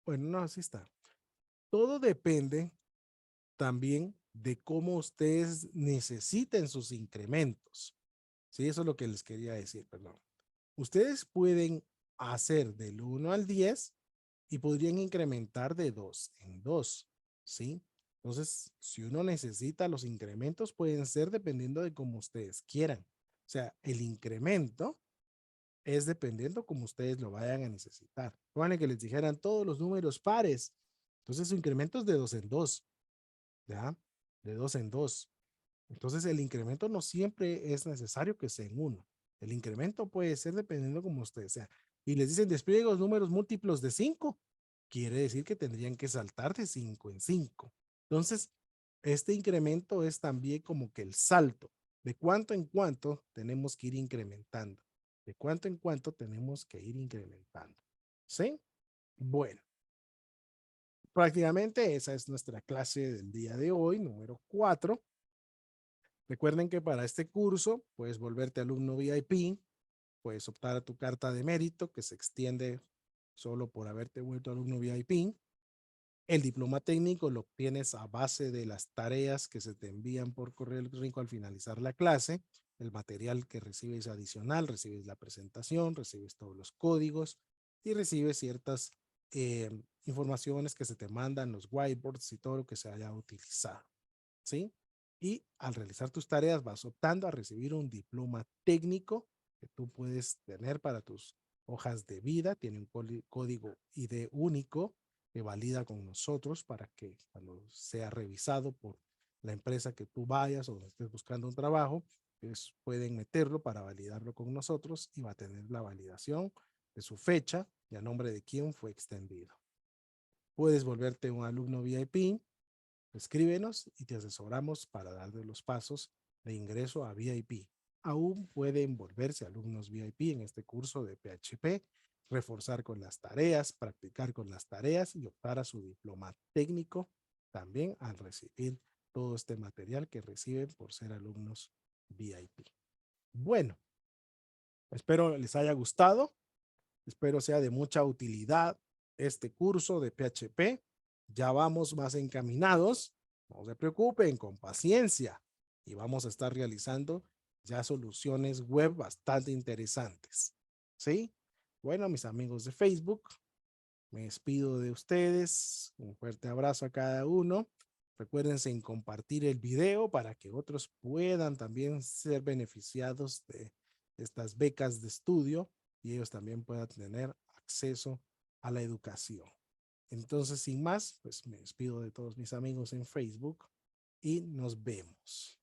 bueno, no, así está. Todo depende también de cómo ustedes necesiten sus incrementos. Sí, eso es lo que les quería decir, perdón. Ustedes pueden hacer del 1 al 10 y podrían incrementar de 2 en 2, ¿sí? Entonces, si uno necesita los incrementos, pueden ser dependiendo de cómo ustedes quieran. O sea, el incremento es dependiendo como ustedes lo vayan a necesitar. Pónganle que les dijeran todos los números pares. Entonces, su incremento es de 2 en 2, ¿ya? De 2 en 2. Entonces, el incremento no siempre es necesario que sea en 1. El incremento puede ser dependiendo como ustedes sean. Y les dicen despliegue los números múltiplos de 5. Quiere decir que tendrían que saltar de 5 en 5. Entonces, este incremento es también como que el salto. De cuánto en cuánto tenemos que ir incrementando. De cuánto en cuánto tenemos que ir incrementando. ¿Sí? Bueno, prácticamente esa es nuestra clase del día de hoy, número 4. Recuerden que para este curso puedes volverte alumno VIP, puedes optar a tu carta de mérito que se extiende solo por haberte vuelto alumno VIP. El diploma técnico lo obtienes a base de las tareas que se te envían por correo electrónico al finalizar la clase, el material que recibes adicional, recibes la presentación, recibes todos los códigos y recibes ciertas informaciones que se te mandan, los whiteboards y todo lo que se haya utilizado, ¿sí? Y al realizar tus tareas vas optando a recibir un diploma técnico que tú puedes tener para tus hojas de vida, tiene un código ID único que valida con nosotros para que cuando sea revisado por la empresa que tú vayas o estés buscando un trabajo, pues pueden meterlo para validarlo con nosotros y va a tener la validación de su fecha y a nombre de quién fue extendido. Puedes volverte un alumno VIP, escríbenos y te asesoramos para darle los pasos de ingreso a VIP. Aún pueden volverse alumnos VIP en este curso de PHP, reforzar con las tareas, practicar con las tareas y optar a su diploma técnico también al recibir todo este material que reciben por ser alumnos VIP. Bueno, espero les haya gustado, espero sea de mucha utilidad este curso de PHP. Ya vamos más encaminados, no se preocupen, con paciencia, y vamos a estar realizando ya soluciones web bastante interesantes. ¿Sí? Bueno, mis amigos de Facebook, me despido de ustedes. Un fuerte abrazo a cada uno. Recuérdense en compartir el video para que otros puedan también ser beneficiados de estas becas de estudio y ellos también puedan tener acceso a la educación. Entonces, sin más, pues me despido de todos mis amigos en Facebook y nos vemos.